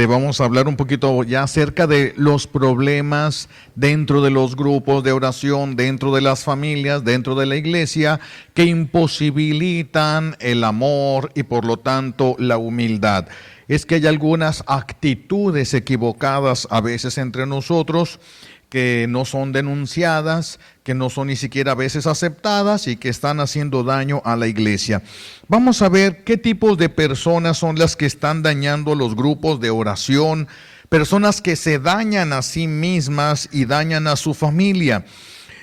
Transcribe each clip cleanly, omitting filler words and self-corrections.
Vamos a hablar un poquito ya acerca de los problemas dentro de los grupos de oración, dentro de las familias, dentro de la iglesia, que imposibilitan el amor y por lo tanto la humildad. Es que hay algunas actitudes equivocadas a veces entre nosotros que no son denunciadas, que no son ni siquiera a veces aceptadas y que están haciendo daño a la iglesia. Vamos a ver qué tipos de personas son las que están dañando los grupos de oración, personas que se dañan a sí mismas y dañan a su familia.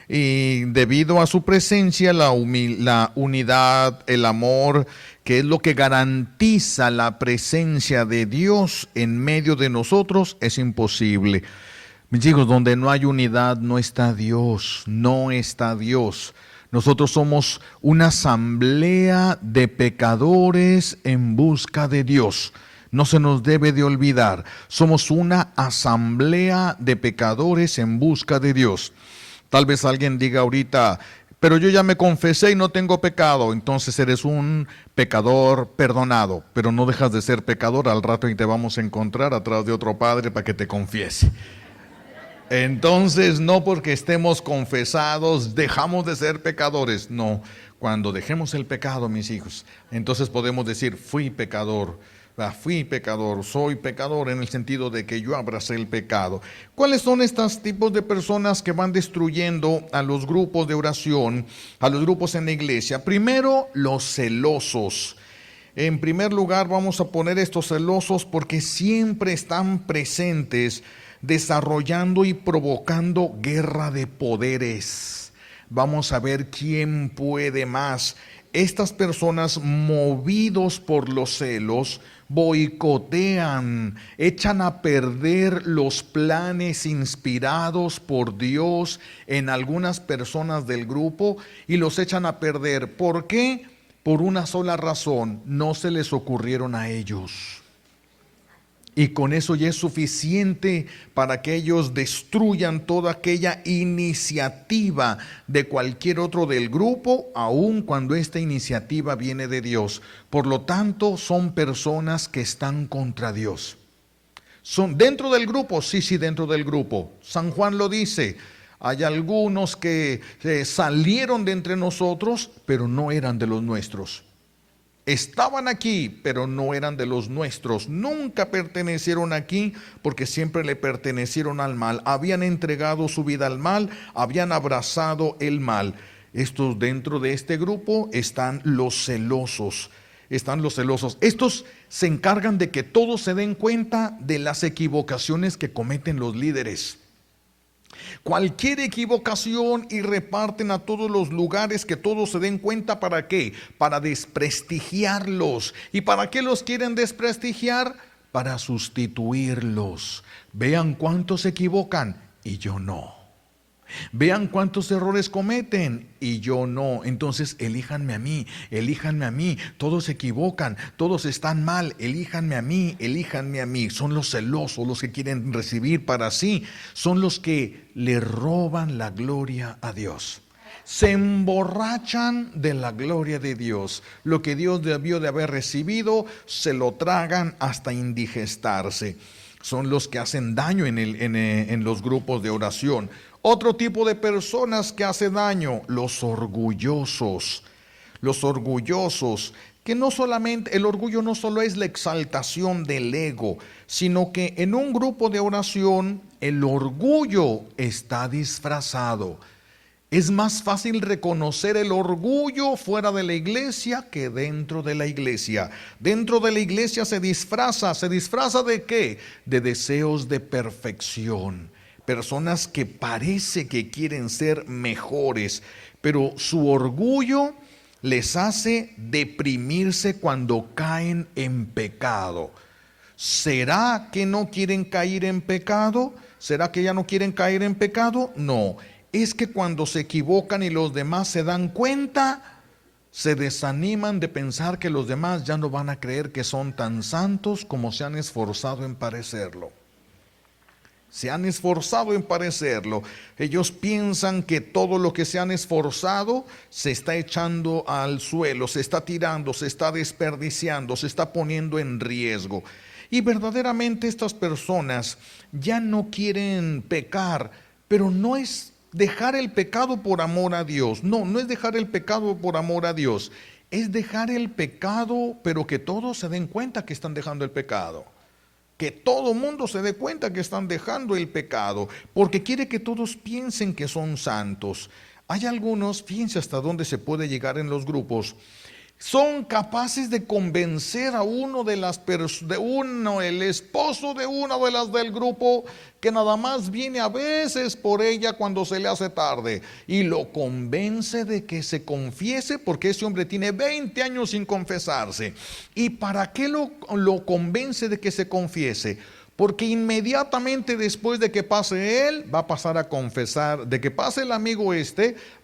Y debido a su presencia, la unidad, el amor, que es lo que garantiza la presencia de Dios en medio de nosotros, es imposible. Mis hijos, donde no hay unidad no está Dios, no está Dios. Nosotros somos una asamblea de pecadores en busca de Dios. No se nos debe de olvidar, somos una asamblea de pecadores en busca de Dios. Tal vez alguien diga ahorita, pero yo ya me confesé y no tengo pecado, entonces eres un pecador perdonado, pero no dejas de ser pecador, al rato y te vamos a encontrar atrás de otro padre para que te confiese. Entonces, no porque estemos confesados, dejamos de ser pecadores. No, cuando dejemos el pecado, mis hijos, entonces podemos decir, fui pecador, soy pecador en el sentido de que yo abracé el pecado. ¿Cuáles son estos tipos de personas que van destruyendo a los grupos de oración, a los grupos en la iglesia? Primero, los celosos. En primer lugar, vamos a poner estos celosos porque siempre están presentes, desarrollando y provocando guerra de poderes. Vamos a ver quién puede más. Estas personas, movidos por los celos, boicotean, echan a perder los planes inspirados por Dios en algunas personas del grupo y los echan a perder. ¿Por qué? Por una sola razón: no se les ocurrieron a ellos. Y con eso ya es suficiente para que ellos destruyan toda aquella iniciativa de cualquier otro del grupo, aun cuando esta iniciativa viene de Dios. Por lo tanto, son personas que están contra Dios. ¿Son dentro del grupo? Sí, dentro del grupo. San Juan lo dice. Hay algunos que salieron de entre nosotros, pero no eran de los nuestros. Estaban aquí, pero no eran de los nuestros. Nunca pertenecieron aquí porque siempre le pertenecieron al mal. Habían entregado su vida al mal, habían abrazado el mal. Estos, dentro de este grupo están los celosos. Estos se encargan de que todos se den cuenta de las equivocaciones que cometen los líderes. Cualquier equivocación y reparten a todos los lugares, que todos se den cuenta. ¿Para qué? Para desprestigiarlos. ¿Y para qué los quieren desprestigiar? Para sustituirlos. Vean cuántos se equivocan y yo no. Vean cuántos errores cometen y yo no. Entonces elíjanme a mí. Todos se equivocan, todos están mal, elíjanme a mí. Son los celosos, los que quieren recibir para sí. Son los que le roban la gloria a Dios. Se emborrachan de la gloria de Dios. Lo que Dios debió de haber recibido, se lo tragan hasta indigestarse. Son los que hacen daño en los grupos de oración. Otro tipo de personas que hace daño, los orgullosos. Los orgullosos, que no solamente, el orgullo no solo es la exaltación del ego, sino que en un grupo de oración el orgullo está disfrazado. Es más fácil reconocer el orgullo fuera de la iglesia que dentro de la iglesia. Dentro de la iglesia se disfraza ¿de qué? De deseos de perfección. Personas que parece que quieren ser mejores, pero su orgullo les hace deprimirse cuando caen en pecado. ¿Será que no quieren caer en pecado? ¿Será que ya no quieren caer en pecado? No. Es que cuando se equivocan y los demás se dan cuenta, se desaniman de pensar que los demás ya no van a creer que son tan santos como se han esforzado en parecerlo. Ellos piensan que todo lo que se han esforzado se está echando al suelo, se está tirando, se está desperdiciando, se está poniendo en riesgo. Y verdaderamente estas personas ya no quieren pecar, pero no es dejar el pecado por amor a Dios. No, no es dejar el pecado por amor a Dios. Es dejar el pecado, pero que todos se den cuenta que están dejando el pecado. Que todo mundo se dé cuenta que están dejando el pecado, porque quiere que todos piensen que son santos. Hay algunos, fíjense hasta dónde se puede llegar en los grupos, son capaces de convencer a uno de las el esposo de una de las del grupo, que nada más viene a veces por ella cuando se le hace tarde, y lo convence de que se confiese, porque ese hombre tiene 20 años sin confesarse. ¿Y para qué lo convence de que se confiese? Porque inmediatamente después de que pase él, va a pasar a confesar, de que pase el amigo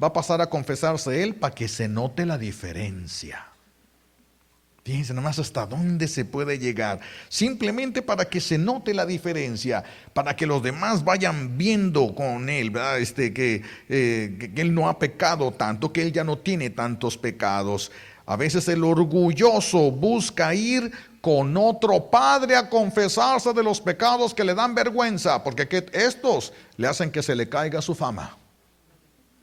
va a pasar a confesarse él, para que se note la diferencia. Fíjense nomás hasta dónde se puede llegar, simplemente para que se note la diferencia, para que los demás vayan viendo con él, ¿verdad? Que él no ha pecado tanto, que él ya no tiene tantos pecados. A veces el orgulloso busca ir con otro padre a confesarse de los pecados que le dan vergüenza, porque estos le hacen que se le caiga su fama.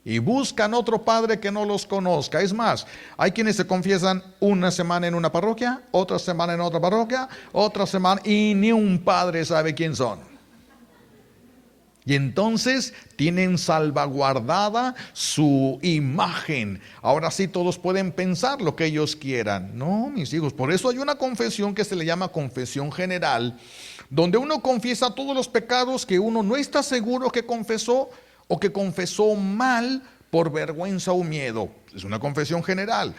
Y buscan otro padre que no los conozca. Es más, hay quienes se confiesan una semana en una parroquia, otra semana en otra parroquia, otra semana, y ni un padre sabe quién son. Y entonces tienen salvaguardada su imagen. Ahora sí todos pueden pensar lo que ellos quieran. No, mis hijos, por eso hay una confesión que se le llama confesión general, donde uno confiesa todos los pecados que uno no está seguro que confesó, o que confesó mal por vergüenza o miedo. Es una confesión general.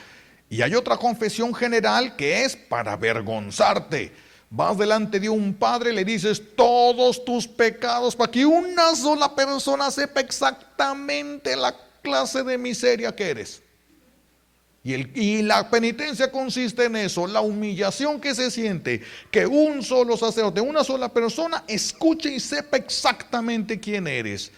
Y hay otra confesión general que es para avergonzarte. Vas delante de un padre, le dices todos tus pecados para que una sola persona sepa exactamente la clase de miseria que eres. Y la penitencia consiste en eso, la humillación que se siente, que un solo sacerdote, una sola persona, escuche y sepa exactamente quién eres.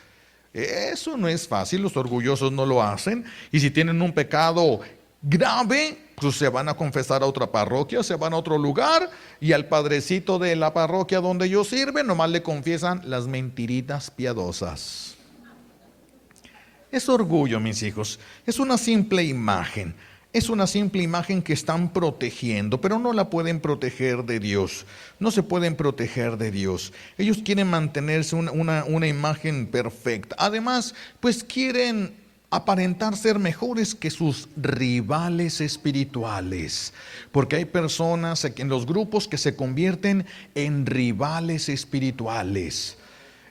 Eso no es fácil, los orgullosos no lo hacen. Y si tienen un pecado grave, pues se van a confesar a otra parroquia, se van a otro lugar, y al padrecito de la parroquia donde ellos sirven nomás le confiesan las mentiritas piadosas. Es orgullo, mis hijos, es una simple imagen. Es una simple imagen que están protegiendo, pero no la pueden proteger de Dios. No se pueden proteger de Dios. Ellos quieren mantenerse una imagen perfecta. Además, pues quieren aparentar ser mejores que sus rivales espirituales. Porque hay personas en los grupos que se convierten en rivales espirituales.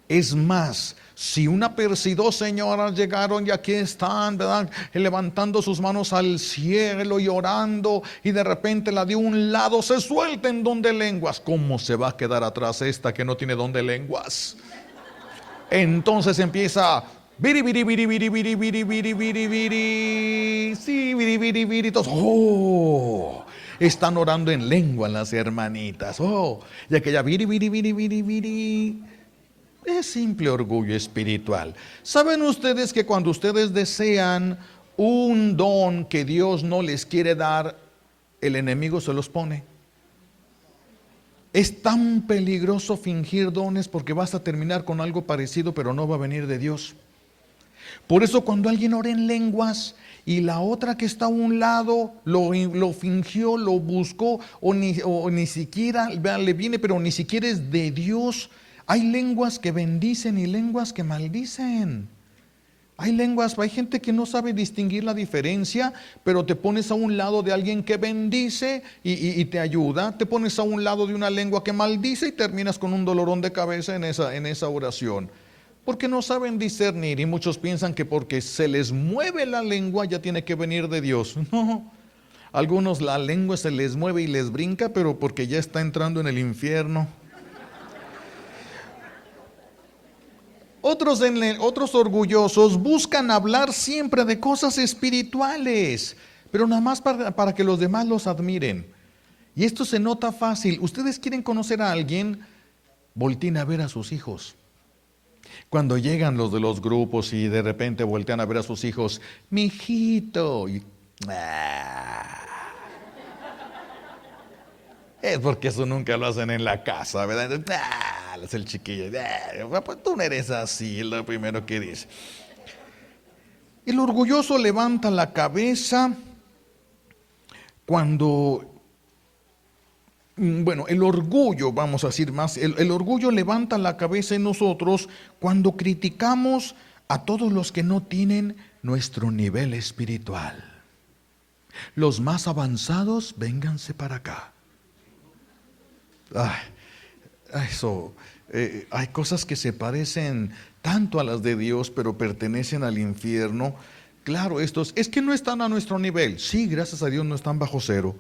Es más, si si dos señoras llegaron y aquí están, ¿verdad?, levantando sus manos al cielo y orando, y de repente la de un lado se suelta en don de lenguas, ¿cómo se va a quedar atrás esta que no tiene don de lenguas? Entonces empieza viri viri viri viri viri viri viri viri viri, sí, viri viri viri, todos, oh, están orando en lengua las hermanitas, oh, y aquella viri viri viri viri viri. Es simple orgullo espiritual. ¿Saben ustedes que cuando ustedes desean un don que Dios no les quiere dar, el enemigo se los pone? Es tan peligroso fingir dones porque vas a terminar con algo parecido, pero no va a venir de Dios. Por eso cuando alguien ora en lenguas y la otra que está a un lado lo fingió, lo buscó, o ni siquiera le viene, pero ni siquiera es de Dios. Hay lenguas que bendicen y lenguas que maldicen. Hay gente que no sabe distinguir la diferencia, pero te pones a un lado de alguien que bendice y te ayuda. Te pones a un lado de una lengua que maldice y terminas con un dolorón de cabeza en esa oración. Porque no saben discernir, y muchos piensan que porque se les mueve la lengua ya tiene que venir de Dios. No. Algunos la lengua se les mueve y les brinca, pero porque ya está entrando en el infierno. Otros orgullosos buscan hablar siempre de cosas espirituales, pero nada más para que los demás los admiren. Y esto se nota fácil. Ustedes quieren conocer a alguien, volteen a ver a sus hijos. Cuando llegan los de los grupos y de repente voltean a ver a sus hijos, mijito. Es porque eso nunca lo hacen en la casa, ¿verdad? Entonces, es el chiquillo. Pues tú no eres así, es lo primero que dice. El orgulloso levanta la cabeza cuando, bueno, el orgullo, vamos a decir más, el orgullo levanta la cabeza en nosotros cuando criticamos a todos los que no tienen nuestro nivel espiritual. Los más avanzados, vénganse para acá. Hay cosas que se parecen tanto a las de Dios, pero pertenecen al infierno. Claro, estos es que no están a nuestro nivel. Sí, gracias a Dios no están bajo cero.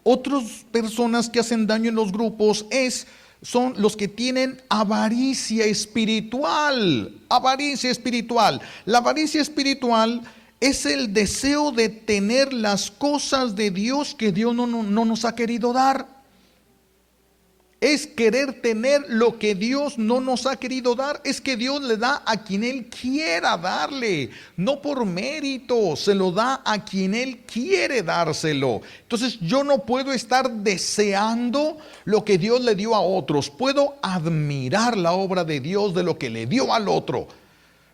Otras personas que hacen daño en los grupos son los que tienen avaricia espiritual. Avaricia espiritual. La avaricia espiritual es el deseo de tener las cosas de Dios que Dios no nos ha querido dar. Es querer tener lo que Dios no nos ha querido dar. Es que Dios le da a quien Él quiera darle, no por mérito, se lo da a quien Él quiere dárselo. Entonces yo no puedo estar deseando lo que Dios le dio a otros. Puedo admirar la obra de Dios de lo que le dio al otro.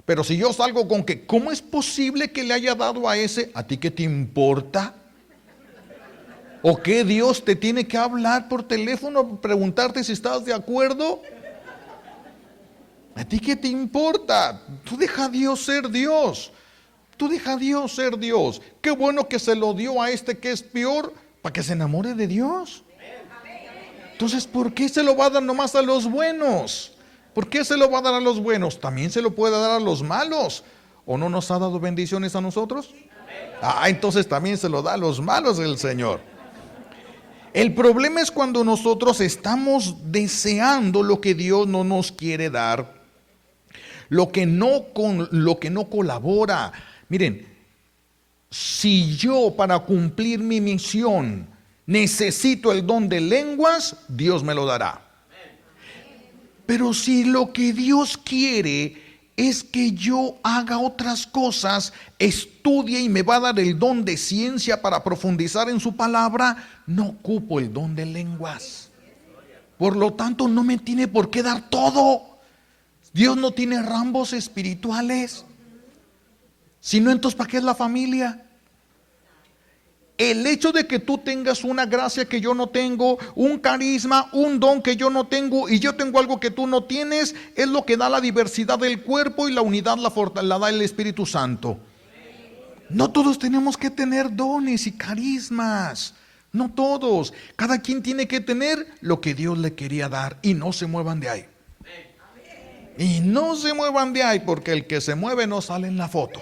Pero si yo salgo con que, ¿cómo es posible que le haya dado a ese? ¿A ti qué te importa? ¿O qué Dios te tiene que hablar por teléfono, preguntarte si estás de acuerdo? ¿A ti qué te importa? Tú deja a Dios ser Dios. Tú deja a Dios ser Dios. Qué bueno que se lo dio a este que es peor, para que se enamore de Dios. Entonces, ¿por qué se lo va a dar nomás a los buenos? ¿Por qué se lo va a dar a los buenos? También se lo puede dar a los malos. ¿O no nos ha dado bendiciones a nosotros? Entonces también se lo da a los malos el Señor. El problema es cuando nosotros estamos deseando lo que Dios no nos quiere dar, lo que no colabora. Miren, si yo para cumplir mi misión necesito el don de lenguas, Dios me lo dará. Pero si lo que Dios quiere es que yo haga otras cosas, estudie y me va a dar el don de ciencia para profundizar en su palabra, no ocupo el don de lenguas. Por lo tanto, no me tiene por qué dar todo. Dios no tiene rambos espirituales. Si no, entonces ¿para qué es la familia? El hecho de que tú tengas una gracia que yo no tengo, un carisma, un don que yo no tengo y yo tengo algo que tú no tienes, es lo que da la diversidad del cuerpo y la unidad la da el Espíritu Santo. No todos tenemos que tener dones y carismas, no todos. Cada quien tiene que tener lo que Dios le quería dar y no se muevan de ahí. Y no se muevan de ahí porque el que se mueve no sale en la foto.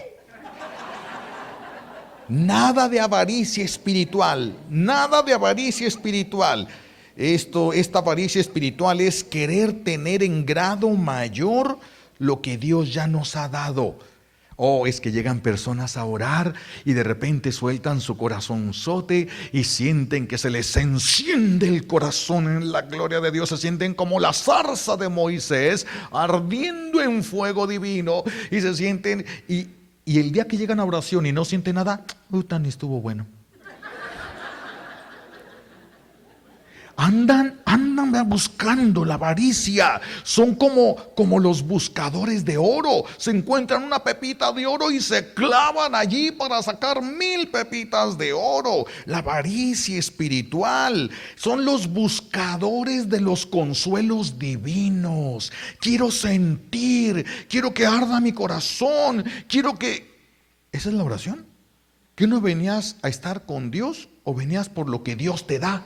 Nada de avaricia espiritual, nada de avaricia espiritual. Esta avaricia espiritual es querer tener en grado mayor lo que Dios ya nos ha dado. Es que llegan personas a orar y de repente sueltan su corazonzote y sienten que se les enciende el corazón en la gloria de Dios. Se sienten como la zarza de Moisés ardiendo en fuego divino y se sienten y el día que llegan a oración y no sienten nada, ni estuvo bueno. Andan buscando la avaricia. Son como los buscadores de oro. Se encuentran una pepita de oro y se clavan allí para sacar 1000 pepitas de oro. La avaricia espiritual. Son los buscadores de los consuelos divinos. Quiero sentir, quiero que arda mi corazón, quiero que... ¿Esa es la oración? ¿Que no venías a estar con Dios o venías por lo que Dios te da?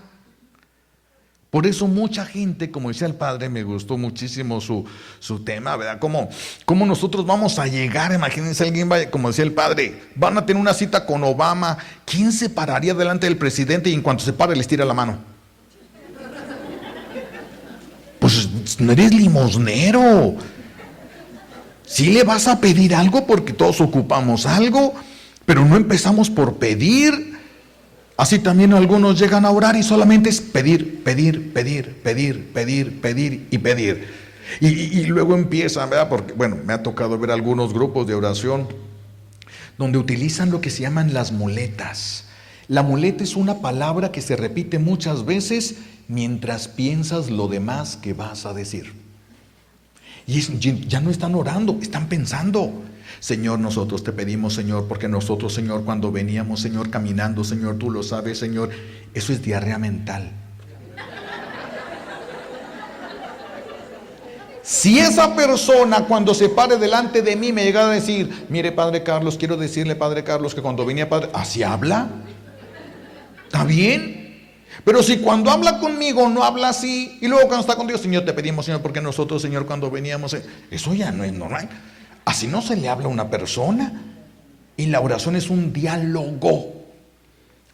Por eso mucha gente, como decía el padre, me gustó muchísimo su tema, ¿verdad? ¿Cómo nosotros vamos a llegar? Imagínense, alguien va, como decía el padre, van a tener una cita con Obama. ¿Quién se pararía delante del presidente y en cuanto se pare les tira la mano? Pues no eres limosnero. Sí le vas a pedir algo porque todos ocupamos algo, pero no empezamos por pedir. Así también algunos llegan a orar y solamente es pedir, pedir, pedir, pedir, pedir, pedir y pedir. Y luego empiezan, ¿verdad? Porque, bueno, me ha tocado ver algunos grupos de oración donde utilizan lo que se llaman las muletas. La muleta es una palabra que se repite muchas veces mientras piensas lo demás que vas a decir. Y ya no están orando, están pensando. Señor, nosotros te pedimos, Señor, porque nosotros, Señor, cuando veníamos, Señor, caminando, Señor, tú lo sabes, Señor, eso es diarrea mental. Si esa persona cuando se pare delante de mí me llega a decir, mire Padre Carlos, quiero decirle Padre Carlos que cuando venía Padre, ¿así habla? ¿Está bien? Pero si cuando habla conmigo no habla así, y luego cuando está con Dios, Señor, te pedimos, Señor, porque nosotros, Señor, cuando veníamos, eso ya no es normal. Así no se le habla a una persona. Y la oración es un diálogo.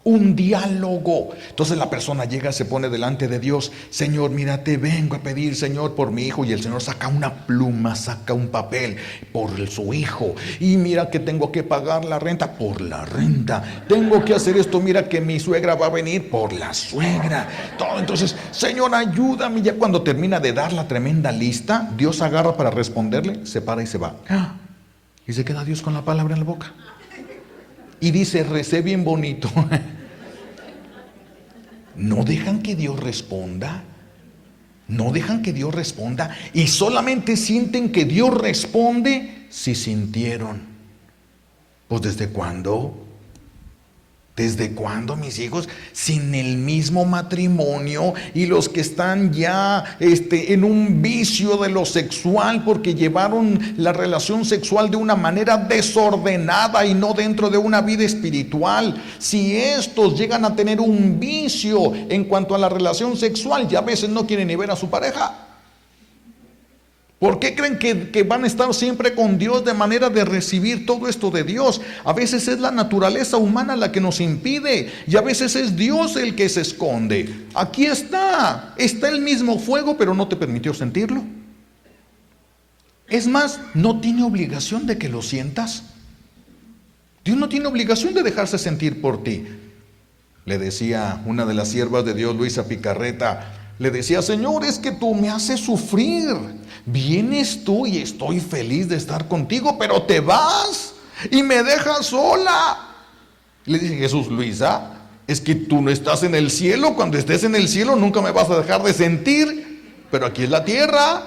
Un diálogo. Entonces la persona llega, se pone delante de Dios. Señor, mira, te vengo a pedir, Señor, por mi hijo. Y el Señor saca una pluma, saca un papel por su hijo. Y mira que tengo que pagar la renta por la renta. Tengo que hacer esto, mira que mi suegra va a venir por la suegra. Todo. Entonces, Señor, ayúdame. Ya cuando termina de dar la tremenda lista, Dios agarra para responderle, se para y se va. Y se queda Dios con la palabra en la boca. Y dice, recé bien bonito. No dejan que Dios responda. No dejan que Dios responda. Y solamente sienten que Dios responde si sintieron. Pues ¿desde cuándo? ¿Desde cuándo, mis hijos? Sin el mismo matrimonio, y los que están ya en un vicio de lo sexual porque llevaron la relación sexual de una manera desordenada y no dentro de una vida espiritual. Si estos llegan a tener un vicio en cuanto a la relación sexual, ya a veces no quieren ni ver a su pareja. ¿Por qué creen que van a estar siempre con Dios de manera de recibir todo esto de Dios? A veces es la naturaleza humana la que nos impide, y a veces es Dios el que se esconde. Aquí está el mismo fuego, pero no te permitió sentirlo. Es más, no tiene obligación de que lo sientas. Dios no tiene obligación de dejarse sentir por ti. Le decía una de las siervas de Dios, Luisa Picarreta, le decía, Señor, es que tú me haces sufrir. Vienes tú y estoy feliz de estar contigo, pero te vas y me dejas sola. Le dice Jesús, Luisa, es que tú no estás en el cielo. Cuando estés en el cielo nunca me vas a dejar de sentir, pero aquí es la tierra.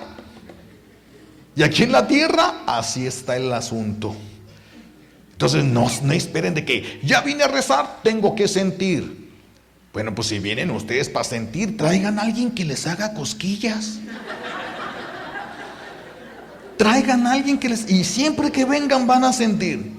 Y aquí en la tierra así está el asunto. Entonces no esperen de que ya vine a rezar, tengo que sentir. Bueno, pues si vienen ustedes para sentir, traigan a alguien que les haga cosquillas. Traigan a alguien que les... Y siempre que vengan van a sentir.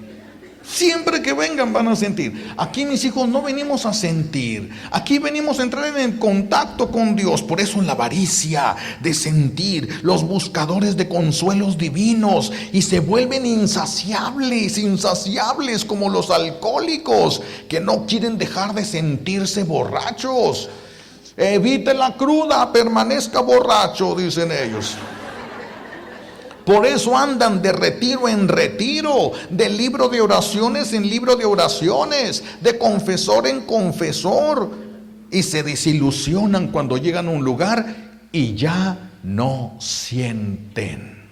Siempre que vengan van a sentir. Aquí, mis hijos, no venimos a sentir. Aquí venimos a entrar en contacto con Dios. Por eso la avaricia de sentir, los buscadores de consuelos divinos, y se vuelven insaciables como los alcohólicos que no quieren dejar de sentirse borrachos. Evite la cruda, permanezca borracho, dicen ellos. Por eso andan de retiro en retiro, de libro de oraciones en libro de oraciones, de confesor en confesor, y se desilusionan cuando llegan a un lugar y ya no sienten.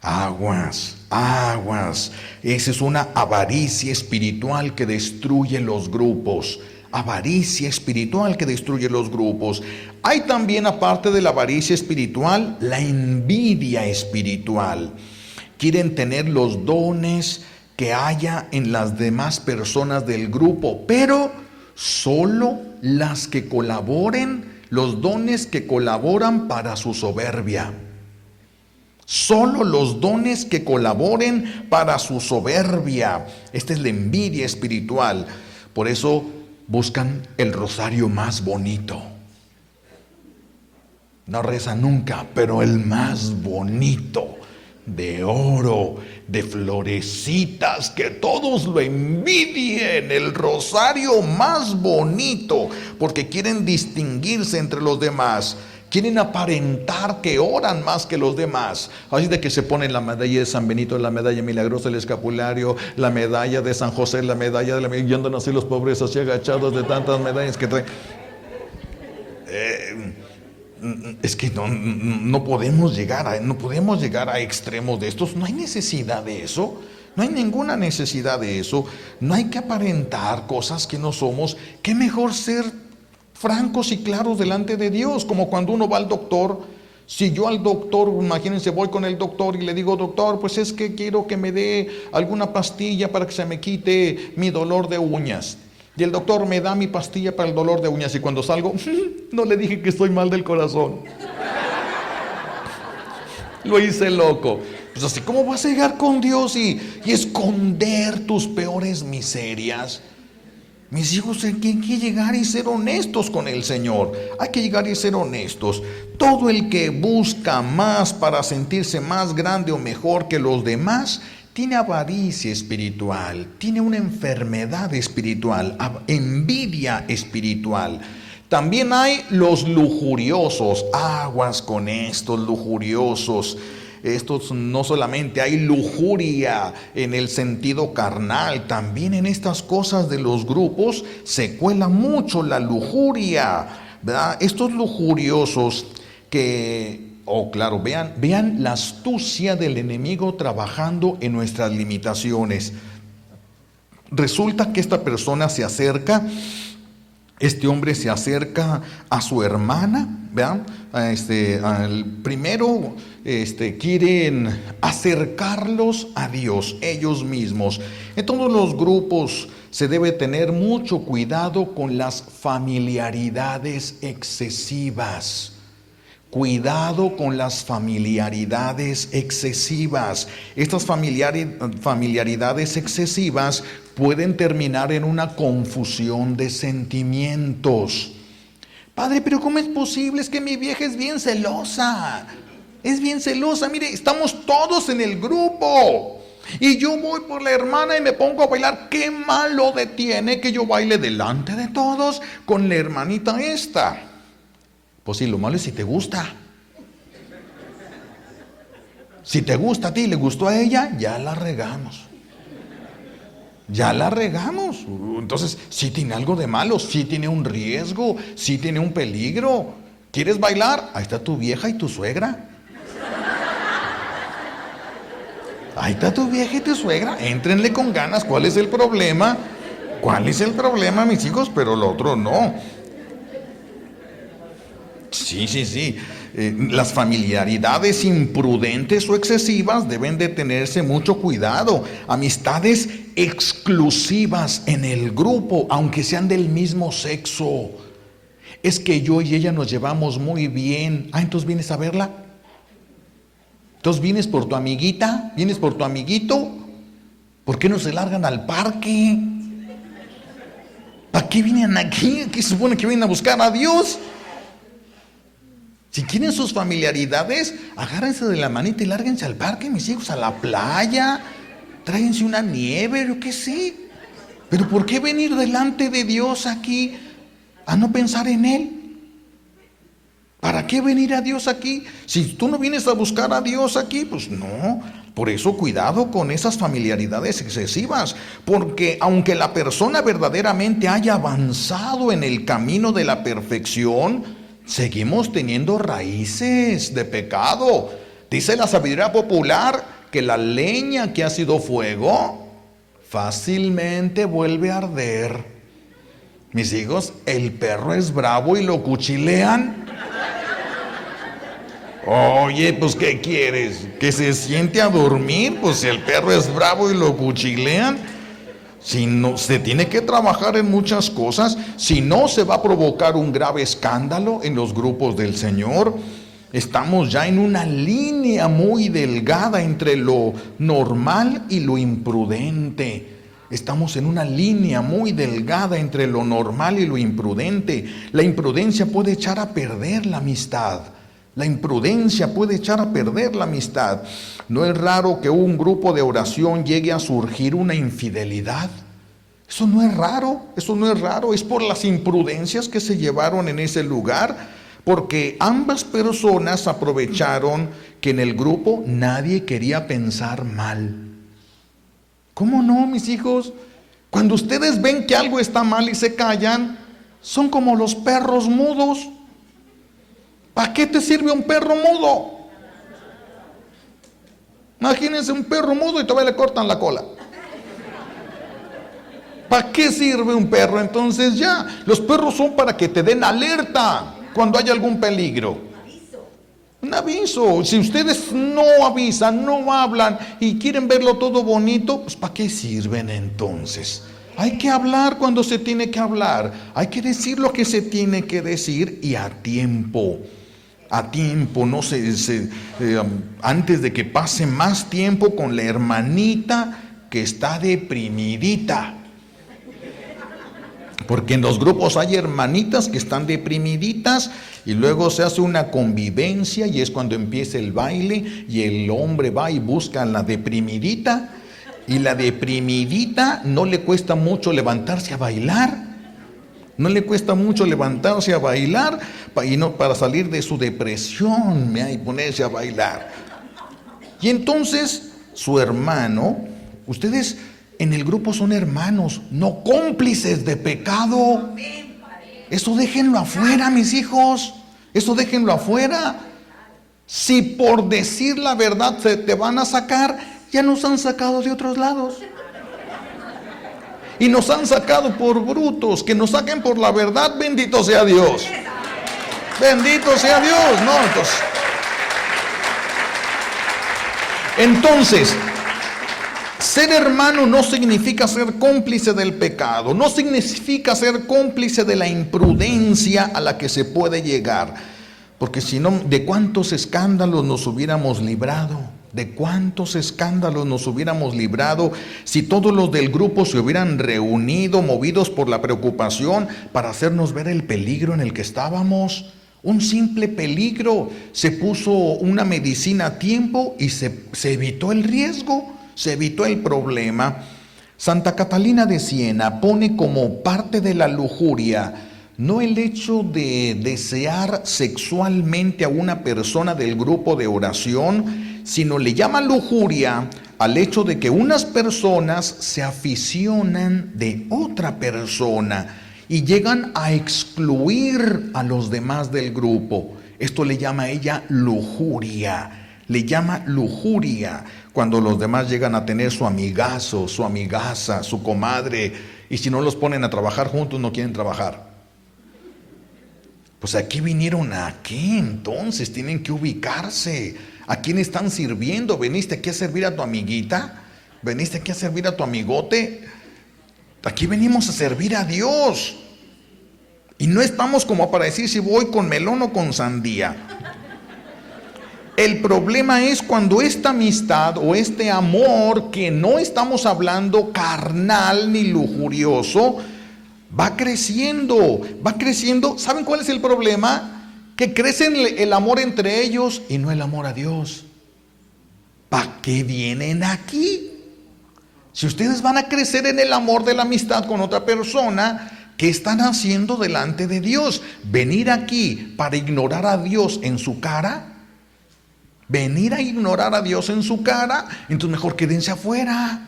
Aguas, aguas. Esa es una avaricia espiritual que destruye los grupos. Avaricia espiritual que destruye los grupos. Hay también, aparte de la avaricia espiritual, la envidia espiritual. Quieren tener los dones que haya en las demás personas del grupo, pero solo las que colaboren, los dones que colaboran para su soberbia. Solo los dones que colaboren para su soberbia. Esta es la envidia espiritual. Por eso buscan el rosario más bonito. No reza nunca, pero el más bonito, de oro, de florecitas, que todos lo envidien, el rosario más bonito, porque quieren distinguirse entre los demás. Quieren aparentar que oran más que los demás. Así de que se ponen la medalla de San Benito, la medalla milagrosa del escapulario, la medalla de San José, la medalla de la... Y andan así los pobres así agachados de tantas medallas que traen. Es que no podemos llegar a extremos de estos. No hay necesidad de eso. No hay ninguna necesidad de eso. No hay que aparentar cosas que no somos. Qué mejor ser francos y claros delante de Dios, como cuando uno va al doctor. Si yo al doctor, imagínense, voy con el doctor y le digo, doctor, pues es que quiero que me dé alguna pastilla para que se me quite mi dolor de uñas. Y el doctor me da mi pastilla para el dolor de uñas y cuando salgo, no le dije que estoy mal del corazón. Lo hice loco. Pues así, ¿cómo vas a llegar con Dios y esconder tus peores miserias? Mis hijos, hay que llegar y ser honestos con el Señor. Hay que llegar y ser honestos. Todo el que busca más para sentirse más grande o mejor que los demás, tiene avaricia espiritual, tiene una enfermedad espiritual, envidia espiritual. También hay los lujuriosos. Aguas con estos lujuriosos. Estos no solamente hay lujuria en el sentido carnal, también en estas cosas de los grupos se cuela mucho la lujuria, ¿verdad? Estos lujuriosos que, claro, vean la astucia del enemigo trabajando en nuestras limitaciones. Resulta que esta persona se acerca. Este hombre se acerca a su hermana, ¿vean? Primero quieren acercarlos a Dios, ellos mismos. En todos los grupos se debe tener mucho cuidado con las familiaridades excesivas. Cuidado con las familiaridades excesivas. Estas familiaridades excesivas pueden terminar en una confusión de sentimientos. Padre, pero ¿cómo es posible? Es que mi vieja es bien celosa. Es bien celosa. Mire, estamos todos en el grupo. Y yo voy por la hermana y me pongo a bailar. ¿Qué malo tiene que yo baile delante de todos con la hermanita esta? Pues sí, lo malo es si te gusta. Si te gusta a ti y le gustó a ella, ya la regamos. Ya la regamos. Entonces, sí tiene algo de malo, sí tiene un riesgo, sí tiene un peligro. ¿Quieres bailar? Ahí está tu vieja y tu suegra. Ahí está tu vieja y tu suegra. Éntrenle con ganas. ¿Cuál es el problema? ¿Cuál es el problema, mis hijos? Pero lo otro no. Sí. Las familiaridades imprudentes o excesivas deben de tenerse mucho cuidado. Amistades exclusivas en el grupo, aunque sean del mismo sexo. Es que yo y ella nos llevamos muy bien. Entonces vienes a verla. Entonces vienes por tu amiguita, vienes por tu amiguito. ¿Por qué no se largan al parque? ¿Para qué vienen aquí? ¿Qué se supone que vienen a buscar a Dios? Si quieren sus familiaridades, agárrense de la manita y lárguense al parque, mis hijos, a la playa. Tráiganse una nieve, yo qué sé. Pero ¿por qué venir delante de Dios aquí a no pensar en Él? ¿Para qué venir a Dios aquí? Si tú no vienes a buscar a Dios aquí, pues no. Por eso cuidado con esas familiaridades excesivas, porque aunque la persona verdaderamente haya avanzado en el camino de la perfección, seguimos teniendo raíces de pecado. Dice la sabiduría popular que la leña que ha sido fuego fácilmente vuelve a arder. Mis hijos, el perro es bravo y lo cuchilean. Oye, pues ¿qué quieres? ¿Que se siente a dormir? Pues si el perro es bravo y lo cuchilean. Si no, se tiene que trabajar en muchas cosas. Si no, se va a provocar un grave escándalo en los grupos del Señor. Estamos ya en una línea muy delgada entre lo normal y lo imprudente. Estamos en una línea muy delgada entre lo normal y lo imprudente. La imprudencia puede echar a perder la amistad. La imprudencia puede echar a perder la amistad. No es raro que un grupo de oración llegue a surgir una infidelidad. Eso no es raro, es por las imprudencias que se llevaron en ese lugar, porque ambas personas aprovecharon que en el grupo nadie quería pensar mal. ¿Cómo no, mis hijos? Cuando ustedes ven que algo está mal y se callan, son como los perros mudos. ¿Para qué te sirve un perro mudo? Imagínense un perro mudo y todavía le cortan la cola. ¿Para qué sirve un perro? Entonces ya, los perros son para que te den alerta cuando hay algún peligro. Un aviso. Si ustedes no avisan, no hablan y quieren verlo todo bonito, pues ¿para qué sirven entonces? Hay que hablar cuando se tiene que hablar. Hay que decir lo que se tiene que decir y a tiempo. A tiempo, no antes de que pase más tiempo con la hermanita que está deprimidita. Porque en los grupos hay hermanitas que están deprimiditas y luego se hace una convivencia y es cuando empieza el baile y el hombre va y busca a la deprimidita y la deprimidita no le cuesta mucho levantarse a bailar. No le cuesta mucho levantarse a bailar para salir de su depresión y ponerse a bailar. Y entonces su hermano, ustedes en el grupo son hermanos, no cómplices de pecado. Eso déjenlo afuera, mis hijos. Eso déjenlo afuera. Si por decir la verdad se te van a sacar, ya nos han sacado de otros lados. Y nos han sacado por brutos. Que nos saquen por la verdad, bendito sea Dios. Bendito sea Dios. No, entonces, ser hermano no significa ser cómplice del pecado, no significa ser cómplice de la imprudencia a la que se puede llegar, porque si no, ¿de cuántos escándalos nos hubiéramos librado? ¿De cuántos escándalos nos hubiéramos librado si todos los del grupo se hubieran reunido, movidos por la preocupación, para hacernos ver el peligro en el que estábamos? Un simple peligro, se puso una medicina a tiempo y se evitó el riesgo. Se evitó el problema. Santa Catalina de Siena pone como parte de la lujuria no el hecho de desear sexualmente a una persona del grupo de oración, sino le llama lujuria al hecho de que unas personas se aficionan de otra persona y llegan a excluir a los demás del grupo. Esto le llama a ella lujuria. Le llama lujuria cuando los demás llegan a tener su amigazo, su amigaza, su comadre, y si no los ponen a trabajar juntos no quieren trabajar. Pues aquí vinieron a qué entonces, tienen que ubicarse. ¿A quién están sirviendo? ¿Veniste aquí a servir a tu amiguita? ¿Veniste aquí a servir a tu amigote? Aquí venimos a servir a Dios. Y no estamos como para decir si voy con melón o con sandía. El problema es cuando esta amistad o este amor, que no estamos hablando carnal ni lujurioso, va creciendo. ¿Saben cuál es el problema? Que crece el amor entre ellos y no el amor a Dios. ¿Para qué vienen aquí? Si ustedes van a crecer en el amor de la amistad con otra persona, ¿qué están haciendo delante de Dios? ¿Venir aquí para ignorar a Dios en su cara? ¿Venir a ignorar a Dios en su cara? Entonces mejor quédense afuera.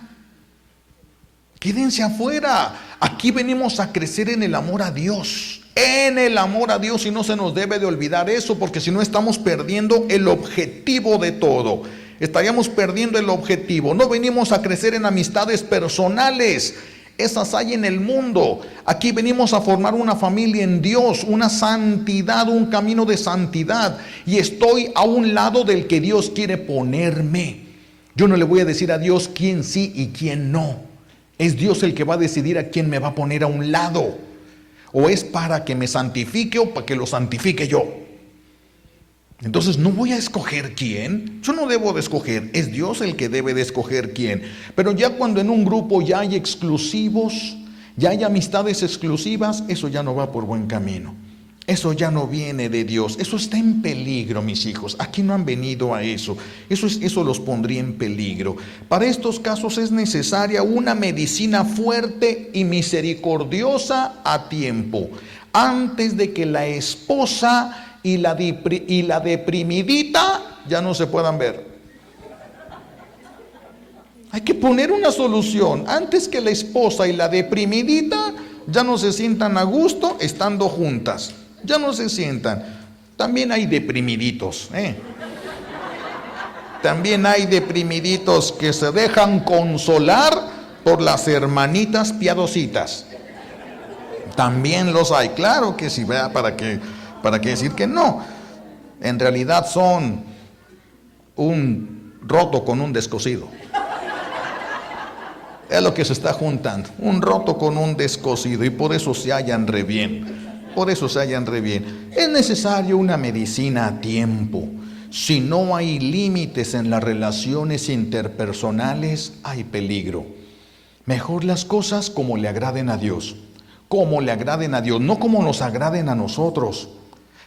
Quédense afuera. Aquí venimos a crecer en el amor a Dios. En el amor a Dios, y no se nos debe de olvidar eso, porque si no estamos perdiendo el objetivo de todo. Estaríamos perdiendo el objetivo. No venimos a crecer en amistades personales. Esas hay en el mundo. Aquí venimos a formar una familia en Dios, una santidad, un camino de santidad. Y estoy a un lado del que Dios quiere ponerme. Yo no le voy a decir a Dios quién sí y quién no. Es Dios el que va a decidir a quién me va a poner a un lado. O es para que me santifique o para que lo santifique yo. Entonces no voy a escoger quién. Yo no debo de escoger. Es Dios el que debe de escoger quién. Pero ya cuando en un grupo ya hay exclusivos, ya hay amistades exclusivas, eso ya no va por buen camino. Eso ya no viene de Dios. Eso está en peligro, mis hijos. Aquí no han venido a eso. Eso los pondría en peligro. Para estos casos es necesaria una medicina fuerte y misericordiosa a tiempo, antes de que la esposa y la deprimidita ya no se puedan ver. Hay que poner una solución antes que la esposa y la deprimidita ya no se sientan a gusto estando juntas. Ya no se sientan. También hay deprimiditos, También hay deprimiditos que se dejan consolar por las hermanitas piadositas. También los hay, claro que sí, vea, ¿para qué decir que no? En realidad son un roto con un descosido. Es lo que se está juntando, un roto con un descosido, y por eso se hallan re bien. Por eso se hallan re bien. Es necesario una medicina a tiempo. Si no hay límites en las relaciones interpersonales, hay peligro. Mejor las cosas como le agraden a Dios. Como le agraden a Dios, no como nos agraden a nosotros.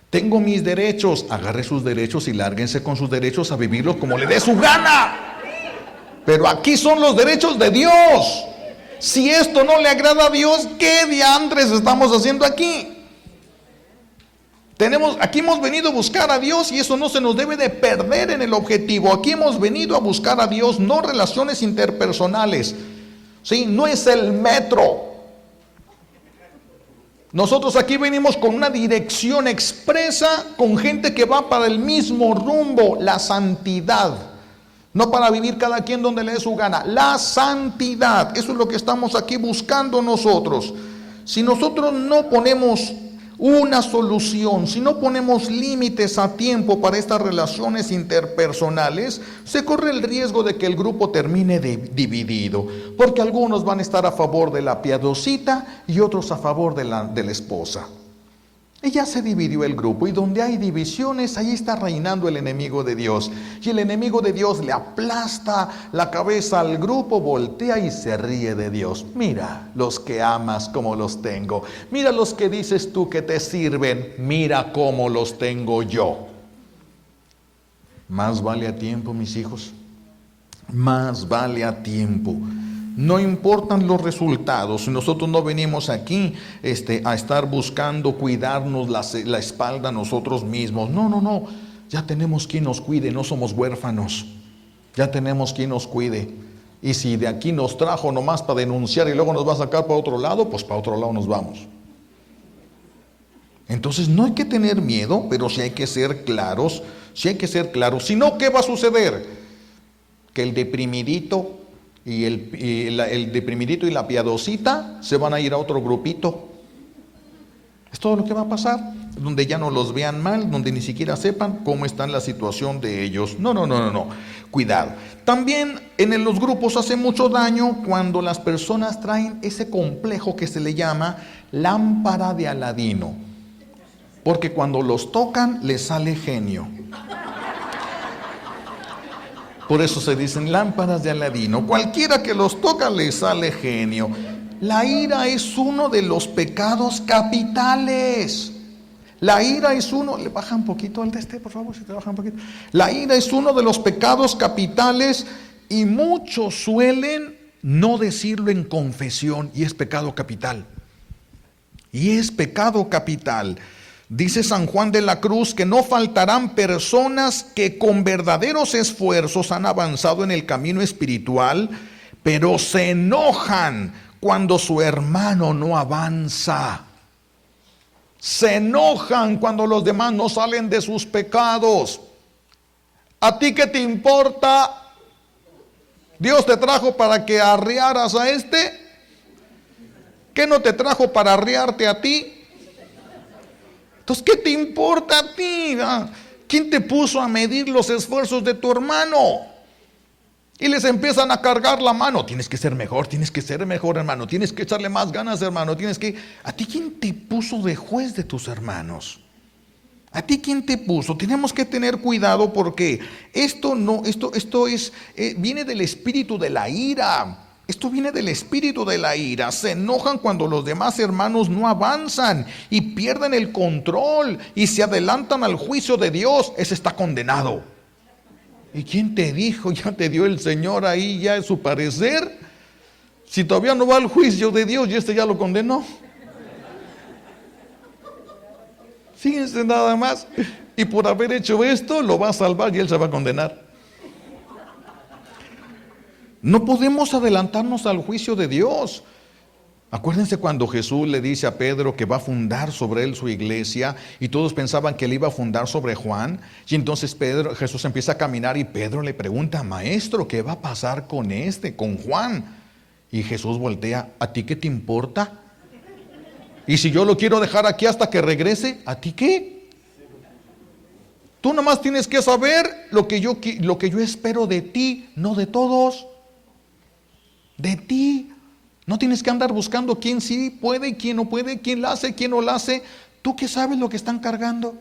Tengo mis derechos, agarre sus derechos y lárguense con sus derechos a vivirlos como le dé su gana. Pero aquí son los derechos de Dios. Si esto no le agrada a Dios, ¿qué diantres estamos haciendo aquí? Aquí hemos venido a buscar a Dios y eso no se nos debe de perder en el objetivo. Aquí hemos venido a buscar a Dios, no relaciones interpersonales. ¿Sí? No es el metro. Nosotros aquí venimos con una dirección expresa, con gente que va para el mismo rumbo, la santidad. No para vivir cada quien donde le dé su gana, la santidad. Eso es lo que estamos aquí buscando nosotros. Si nosotros no ponemos una solución, si no ponemos límites a tiempo para estas relaciones interpersonales, se corre el riesgo de que el grupo termine dividido, porque algunos van a estar a favor de la piadosita y otros a favor de la esposa. Y ya se dividió el grupo, y donde hay divisiones, ahí está reinando el enemigo de Dios. Y el enemigo de Dios le aplasta la cabeza al grupo, voltea y se ríe de Dios. Mira los que amas como los tengo. Mira los que dices tú que te sirven. Mira cómo los tengo yo. Más vale a tiempo, mis hijos. Más vale a tiempo. No importan los resultados. Nosotros no venimos aquí a estar buscando cuidarnos la espalda nosotros mismos. No. Ya tenemos quien nos cuide, no somos huérfanos. Ya tenemos quien nos cuide. Y si de aquí nos trajo nomás para denunciar y luego nos va a sacar para otro lado, pues para otro lado nos vamos. Entonces no hay que tener miedo, pero sí hay que ser claros. Sí hay que ser claros. Si no, ¿qué va a suceder? Que el deprimidito y el deprimidito y la piadosita se van a ir a otro grupito. Es todo lo que va a pasar, donde ya no los vean mal, donde ni siquiera sepan cómo está la situación de ellos. No. Cuidado. También en los grupos hace mucho daño cuando las personas traen ese complejo que se le llama lámpara de Aladino, porque cuando los tocan les sale genio. Por eso se dicen lámparas de Aladino. Cualquiera que los toca le sale genio. La ira es uno de los pecados capitales. La ira es uno, le baja un poquito al de por favor, si te baja un poquito. La ira es uno de los pecados capitales y muchos suelen no decirlo en confesión, y es pecado capital. Y es pecado capital. Dice San Juan de la Cruz que no faltarán personas que con verdaderos esfuerzos han avanzado en el camino espiritual, pero se enojan cuando su hermano no avanza. Se enojan cuando los demás no salen de sus pecados. ¿A ti qué te importa? ¿Dios te trajo para que arriaras a este? ¿Qué no te trajo para arriarte a ti? Entonces, ¿qué te importa a ti? ¿Quién te puso a medir los esfuerzos de tu hermano? Y les empiezan a cargar la mano. Tienes que ser mejor, hermano. Tienes que echarle más ganas, hermano. ¿A ti quién te puso de juez de tus hermanos? ¿A ti quién te puso? Tenemos que tener cuidado porque esto viene del espíritu de la ira. Esto viene del espíritu de la ira. Se enojan cuando los demás hermanos no avanzan y pierden el control y se adelantan al juicio de Dios. Ese está condenado. ¿Y quién te dijo? ¿Ya te dio el Señor ahí ya su parecer? Si todavía no va al juicio de Dios y ya lo condenó. Fíjense nada más. Y por haber hecho esto lo va a salvar y él se va a condenar. No podemos adelantarnos al juicio de Dios. Acuérdense cuando Jesús le dice a Pedro que va a fundar sobre él su iglesia y todos pensaban que él iba a fundar sobre Juan. Y entonces Jesús empieza a caminar y Pedro le pregunta: maestro, ¿qué va a pasar con Juan? Y Jesús voltea: ¿a ti qué te importa? Y si yo lo quiero dejar aquí hasta que regrese, ¿a ti qué? Tú nomás tienes que saber lo que yo espero de ti, no de todos. De ti. No tienes que andar buscando quién sí puede y quién no puede, quién la hace, quién no la hace. Tú que sabes lo que están cargando.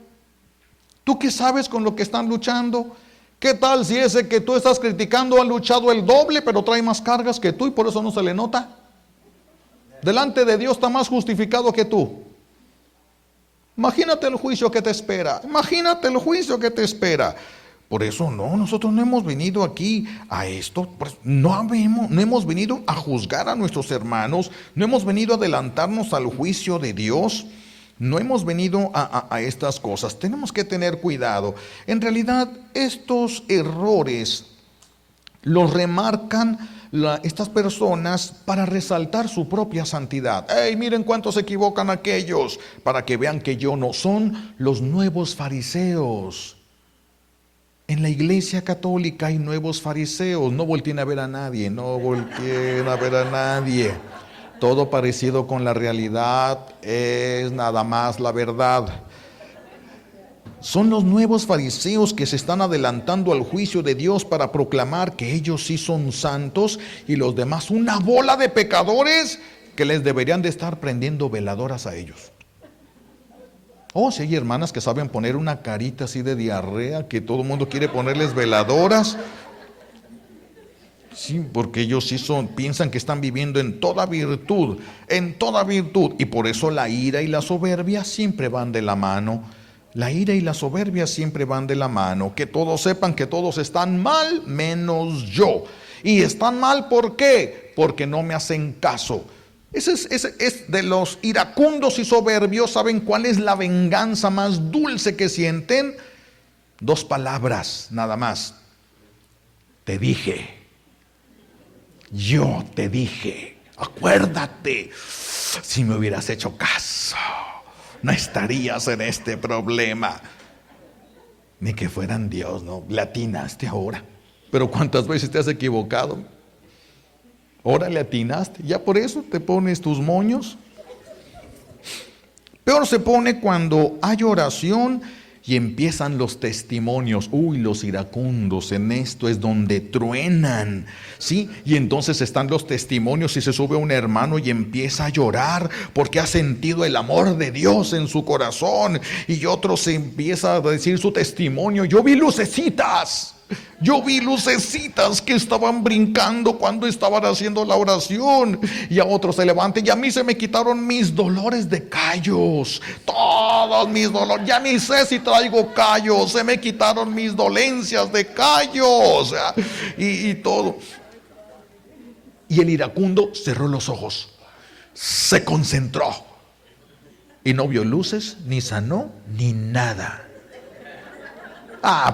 Tú que sabes con lo que están luchando. ¿Qué tal si ese que tú estás criticando ha luchado el doble, pero trae más cargas que tú y por eso no se le nota? Delante de Dios está más justificado que tú. Imagínate el juicio que te espera. Imagínate el juicio que te espera. Por eso nosotros no hemos venido aquí a esto, no hemos venido a juzgar a nuestros hermanos, no hemos venido a adelantarnos al juicio de Dios, no hemos venido a estas cosas. Tenemos que tener cuidado. En realidad, estos errores los remarcan estas personas para resaltar su propia santidad. ¡Ey, miren cuántos se equivocan aquellos! Para que vean que yo no. Son los nuevos fariseos. En la iglesia católica hay nuevos fariseos. No volteen a ver a nadie, no volteen a ver a nadie. Todo parecido con la realidad es nada más la verdad. Son los nuevos fariseos que se están adelantando al juicio de Dios para proclamar que ellos sí son santos y los demás una bola de pecadores que les deberían de estar prendiendo veladoras a ellos. Oh, si hay hermanas que saben poner una carita así de diarrea, que todo el mundo quiere ponerles veladoras. Sí, porque ellos sí piensan que están viviendo en toda virtud, y por eso la ira y la soberbia siempre van de la mano. La ira y la soberbia siempre van de la mano. Que todos sepan que todos están mal, menos yo. Y están mal, ¿por qué? Porque no me hacen caso. Ese es de los iracundos y soberbios. ¿Saben cuál es la venganza más dulce que sienten? 2 palabras nada más. Te dije. Yo te dije. Acuérdate. Si me hubieras hecho caso, no estarías en este problema. Ni que fueran Dios, ¿no? Le atinaste ahora. Pero ¿cuántas veces te has equivocado? Ahora le atinaste, ya por eso te pones tus moños. Peor se pone cuando hay oración y empiezan los testimonios. Uy, los iracundos, en esto es donde truenan, ¿sí? Y entonces están los testimonios y se sube un hermano y empieza a llorar porque ha sentido el amor de Dios en su corazón. Y otro se empieza a decir su testimonio. Yo vi lucecitas que estaban brincando cuando estaban haciendo la oración. Y a otros se levantan: y a mí se me quitaron mis dolores de callos, todos mis dolores, ya ni sé si traigo callos, se me quitaron mis dolencias de callos, y todo. Y el iracundo cerró los ojos, se concentró y no vio luces, ni sanó, ni nada.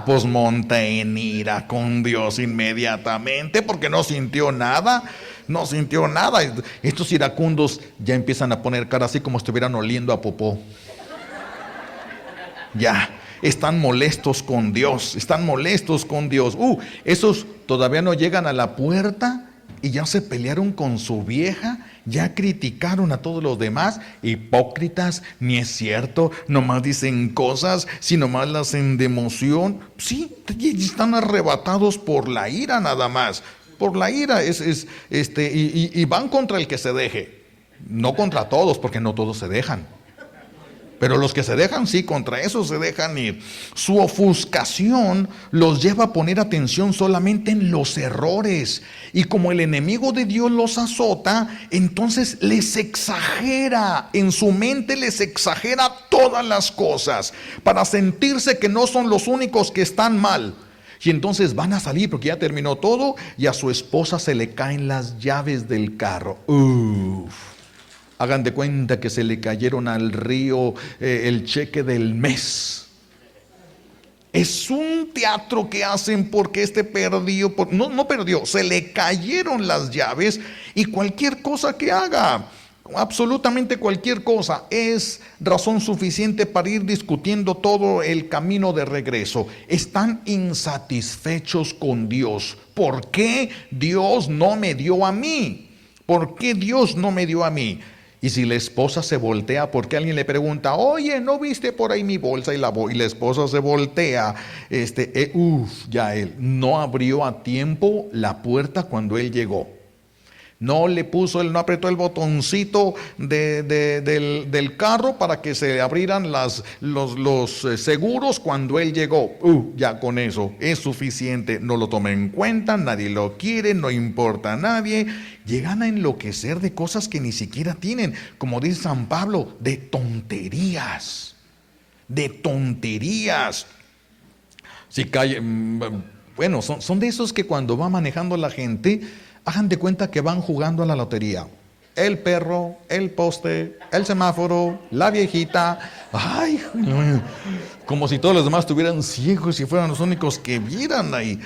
Pues monta en ira con Dios inmediatamente porque no sintió nada. Estos iracundos ya empiezan a poner cara así como si estuvieran oliendo a popó. Ya, están molestos con Dios. Esos todavía no llegan a la puerta y ya se pelearon con su vieja, ya criticaron a todos los demás. Hipócritas, ni es cierto, nomás dicen cosas, si nomás las hacen de emoción. Sí, están arrebatados por la ira nada más. Por la ira y van contra el que se deje. No contra todos, porque no todos se dejan. Pero los que se dejan, sí, contra eso se dejan ir. Su ofuscación los lleva a poner atención solamente en los errores. Y como el enemigo de Dios los azota, entonces les exagera, en su mente les exagera todas las cosas, para sentirse que no son los únicos que están mal. Y entonces van a salir porque ya terminó todo y a su esposa se le caen las llaves del carro. Hagan de cuenta que se le cayeron al río el cheque del mes. Es un teatro que hacen porque perdió, no perdió, se le cayeron las llaves y cualquier cosa que haga. Absolutamente cualquier cosa es razón suficiente para ir discutiendo todo el camino de regreso. Están insatisfechos con Dios. ¿Por qué Dios no me dio a mí? ¿Por qué Dios no me dio a mí? Y si la esposa se voltea porque alguien le pregunta, oye, ¿no viste por ahí mi bolsa? Y la esposa se voltea, ya él no abrió a tiempo la puerta cuando él llegó. No no apretó el botoncito del carro para que se abrieran los seguros cuando él llegó. Ya con eso es suficiente. No lo toma en cuenta, nadie lo quiere, no importa a nadie. Llegan a enloquecer de cosas que ni siquiera tienen. Como dice San Pablo, de tonterías. De tonterías. Si cae, bueno, son de esos que cuando va manejando la gente, hagan de cuenta que van jugando a la lotería. El perro, el poste, el semáforo, la viejita. Ay, como si todos los demás estuvieran ciegos y fueran los únicos que vieran ahí.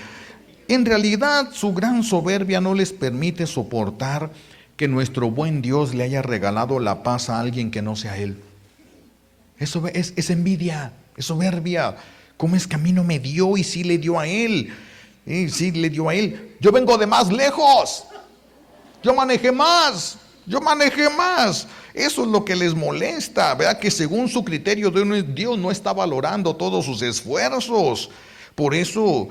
En realidad, su gran soberbia no les permite soportar que nuestro buen Dios le haya regalado la paz a alguien que no sea Él. Eso es envidia, es soberbia. ¿Cómo es que a mí no me dio y sí le dio a Él? Sí le dio a Él. Yo vengo de más lejos. Yo manejé más. Eso es lo que les molesta, ¿verdad? Que según su criterio Dios no está valorando todos sus esfuerzos. Por eso,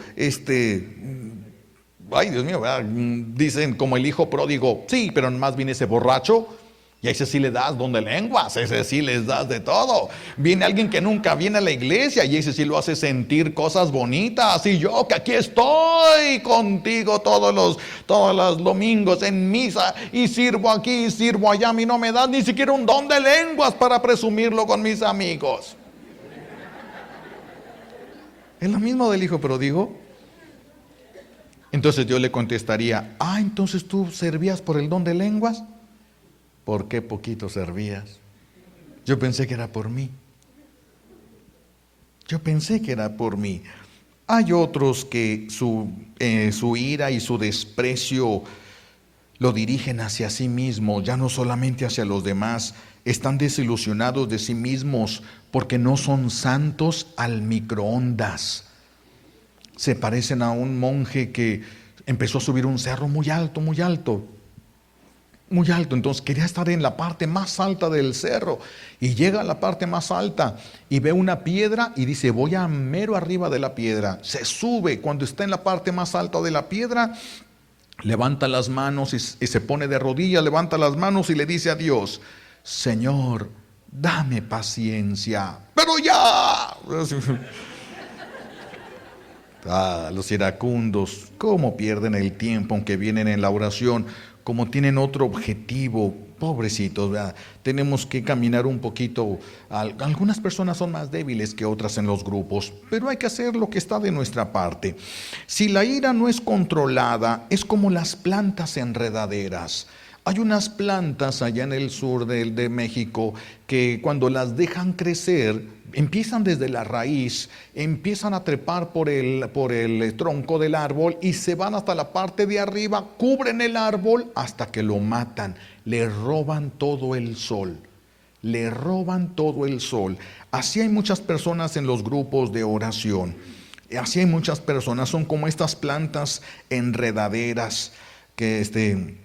ay Dios mío, ¿verdad? Dicen como el hijo pródigo, sí, pero más bien ese borracho. Y a ese sí le das donde lenguas, a ese sí les das de todo. Viene alguien que nunca viene a la iglesia y ese sí lo hace sentir cosas bonitas. Y yo que aquí estoy contigo todos los domingos en misa y sirvo aquí y sirvo allá. A mí no me das ni siquiera un don de lenguas para presumirlo con mis amigos. Es lo mismo del hijo pródigo. Entonces yo le contestaría, entonces tú servías por el don de lenguas. ¿Por qué poquito servías? Yo pensé que era por mí. Hay otros que su ira y su desprecio lo dirigen hacia sí mismos, ya no solamente hacia los demás. Están desilusionados de sí mismos porque no son santos al microondas. Se parecen a un monje que empezó a subir un cerro muy alto. Entonces quería estar en la parte más alta del cerro y llega a la parte más alta y ve una piedra y dice, voy a mero arriba de la piedra. Se sube, cuando está en la parte más alta de la piedra, levanta las manos y se pone de rodillas, levanta las manos y le dice a Dios, Señor, dame paciencia, pero ya. Los iracundos, cómo pierden el tiempo aunque vienen en la oración, como tienen otro objetivo, pobrecitos, ¿verdad? Tenemos que caminar un poquito. Algunas personas son más débiles que otras en los grupos, pero hay que hacer lo que está de nuestra parte. Si la ira no es controlada, es como las plantas enredaderas. Hay unas plantas allá en el sur de México que cuando las dejan crecer, empiezan desde la raíz, empiezan a trepar por el tronco del árbol y se van hasta la parte de arriba, cubren el árbol hasta que lo matan, le roban todo el sol. Así hay muchas personas en los grupos de oración. Así hay muchas personas, son como estas plantas enredaderas que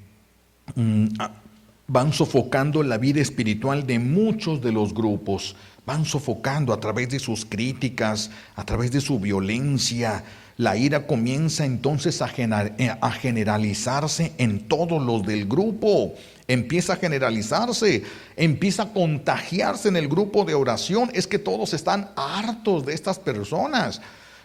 van sofocando la vida espiritual de muchos de los grupos, van sofocando a través de sus críticas, a través de su violencia. La ira comienza entonces a generalizarse en todos los del grupo, empieza a generalizarse, empieza a contagiarse en el grupo de oración. Es que todos están hartos de estas personas,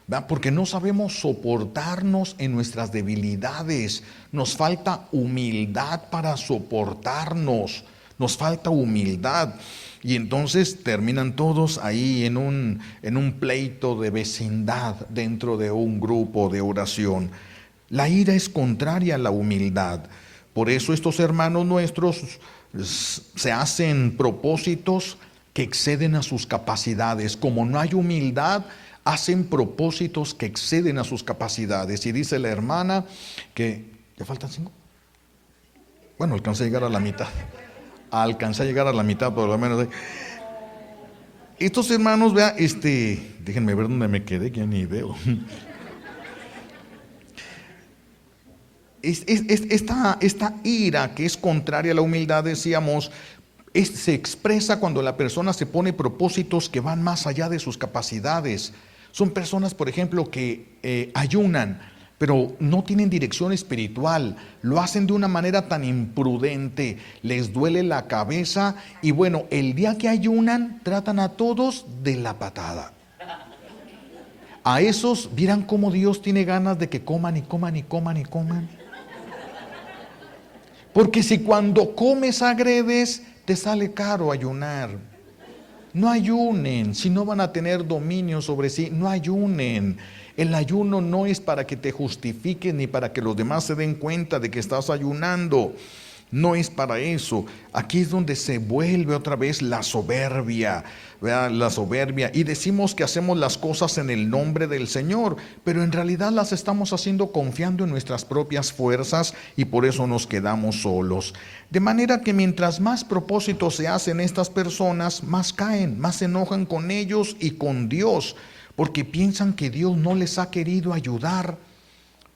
¿verdad? Porque no sabemos soportarnos en nuestras debilidades. Nos falta humildad para soportarnos. Nos falta humildad. Y entonces terminan todos ahí en un pleito de vecindad dentro de un grupo de oración. La ira es contraria a la humildad. Por eso estos hermanos nuestros se hacen propósitos que exceden a sus capacidades. Como no hay humildad, hacen propósitos que exceden a sus capacidades. Y dice la hermana que, ¿ya faltan 5? Bueno, alcancé a llegar a la mitad. Alcancé a llegar a la mitad, por lo menos. Estos hermanos, vea, déjenme ver dónde me quedé, que ya ni veo. Esta ira que es contraria a la humildad, decíamos, se expresa cuando la persona se pone propósitos que van más allá de sus capacidades. Son personas, por ejemplo, que ayunan, pero no tienen dirección espiritual, lo hacen de una manera tan imprudente, les duele la cabeza y bueno, el día que ayunan tratan a todos de la patada. A esos, vieran cómo Dios tiene ganas de que coman y coman y coman y coman. Porque si cuando comes agredes, te sale caro ayunar. No ayunen, si no van a tener dominio sobre sí, no ayunen. El ayuno no es para que te justifiques ni para que los demás se den cuenta de que estás ayunando. No es para eso. Aquí es donde se vuelve otra vez la soberbia, ¿verdad? La soberbia. Y decimos que hacemos las cosas en el nombre del Señor, pero en realidad las estamos haciendo confiando en nuestras propias fuerzas y por eso nos quedamos solos. De manera que mientras más propósitos se hacen estas personas, más caen, más se enojan con ellos y con Dios, porque piensan que Dios no les ha querido ayudar.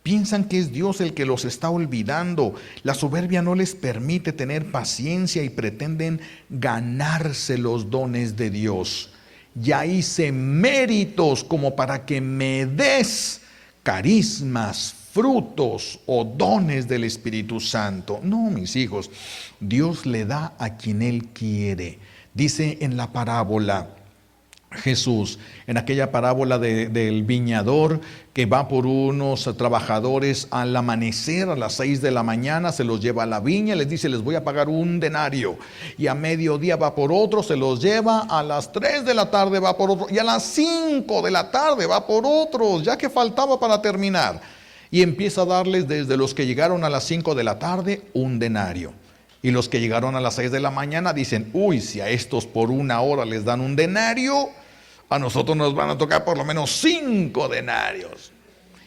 Piensan que es Dios el que los está olvidando. La soberbia no les permite tener paciencia y pretenden ganarse los dones de Dios. Ya hice méritos como para que me des carismas, frutos o dones del Espíritu Santo. No, mis hijos, Dios le da a quien Él quiere. Dice en la parábola Jesús, en aquella parábola del viñador que va por unos trabajadores al amanecer a las 6 de la mañana, se los lleva a la viña, les dice les voy a pagar un denario, y a mediodía va por otro, se los lleva, a las 3 de la tarde va por otro, y a las 5 de la tarde va por otros, ya que faltaba para terminar, y empieza a darles desde los que llegaron a las 5 de la tarde un denario. Y los que llegaron a las 6 de la mañana dicen, uy, si a estos por 1 hora les dan un denario, a nosotros nos van a tocar por lo menos 5 denarios.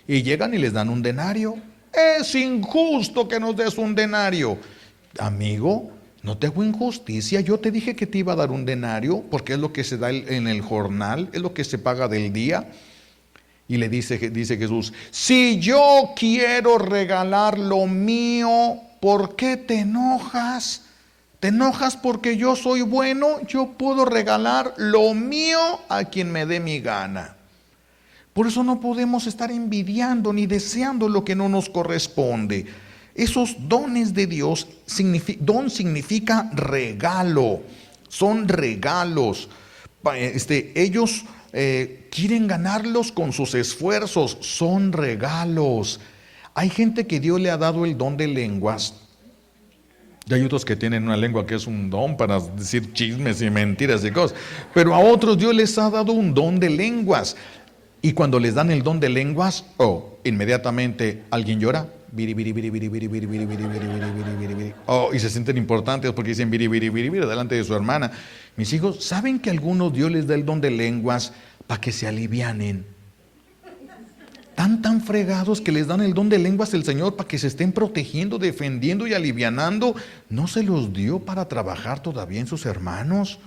Y llegan y les dan un denario. Es injusto que nos des un denario. Amigo, no te hago injusticia. Yo te dije que te iba a dar un denario porque es lo que se da en el jornal, es lo que se paga del día. Y le dice Jesús, si yo quiero regalar lo mío, ¿por qué te enojas? ¿Te enojas porque yo soy bueno? Yo puedo regalar lo mío a quien me dé mi gana. Por eso no podemos estar envidiando ni deseando lo que no nos corresponde. Esos dones de Dios, don significa regalo, son regalos. Ellos quieren ganarlos con sus esfuerzos, son regalos. Hay gente que Dios le ha dado el don de lenguas. Y hay otros que tienen una lengua que es un don para decir chismes y mentiras y cosas. Pero a otros Dios les ha dado un don de lenguas. Y cuando les dan el don de lenguas, inmediatamente alguien llora. Y se sienten importantes porque dicen delante de su hermana. Mis hijos, ¿saben que a algunos Dios les da el don de lenguas para que se alivianen? Tan fregados que les dan el don de lenguas el Señor para que se estén protegiendo, defendiendo y alivianando. ¿No se los dio para trabajar todavía en sus hermanos?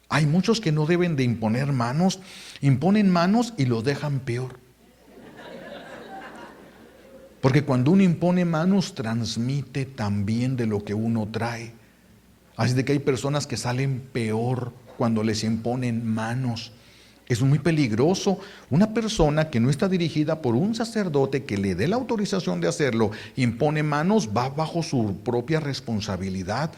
Hay muchos que no deben de imponer manos, imponen manos y los dejan peor. Porque cuando uno impone manos, transmite también de lo que uno trae. Así de que hay personas que salen peor cuando les imponen manos. Es muy peligroso. Una persona que no está dirigida por un sacerdote que le dé la autorización de hacerlo, impone manos, va bajo su propia responsabilidad.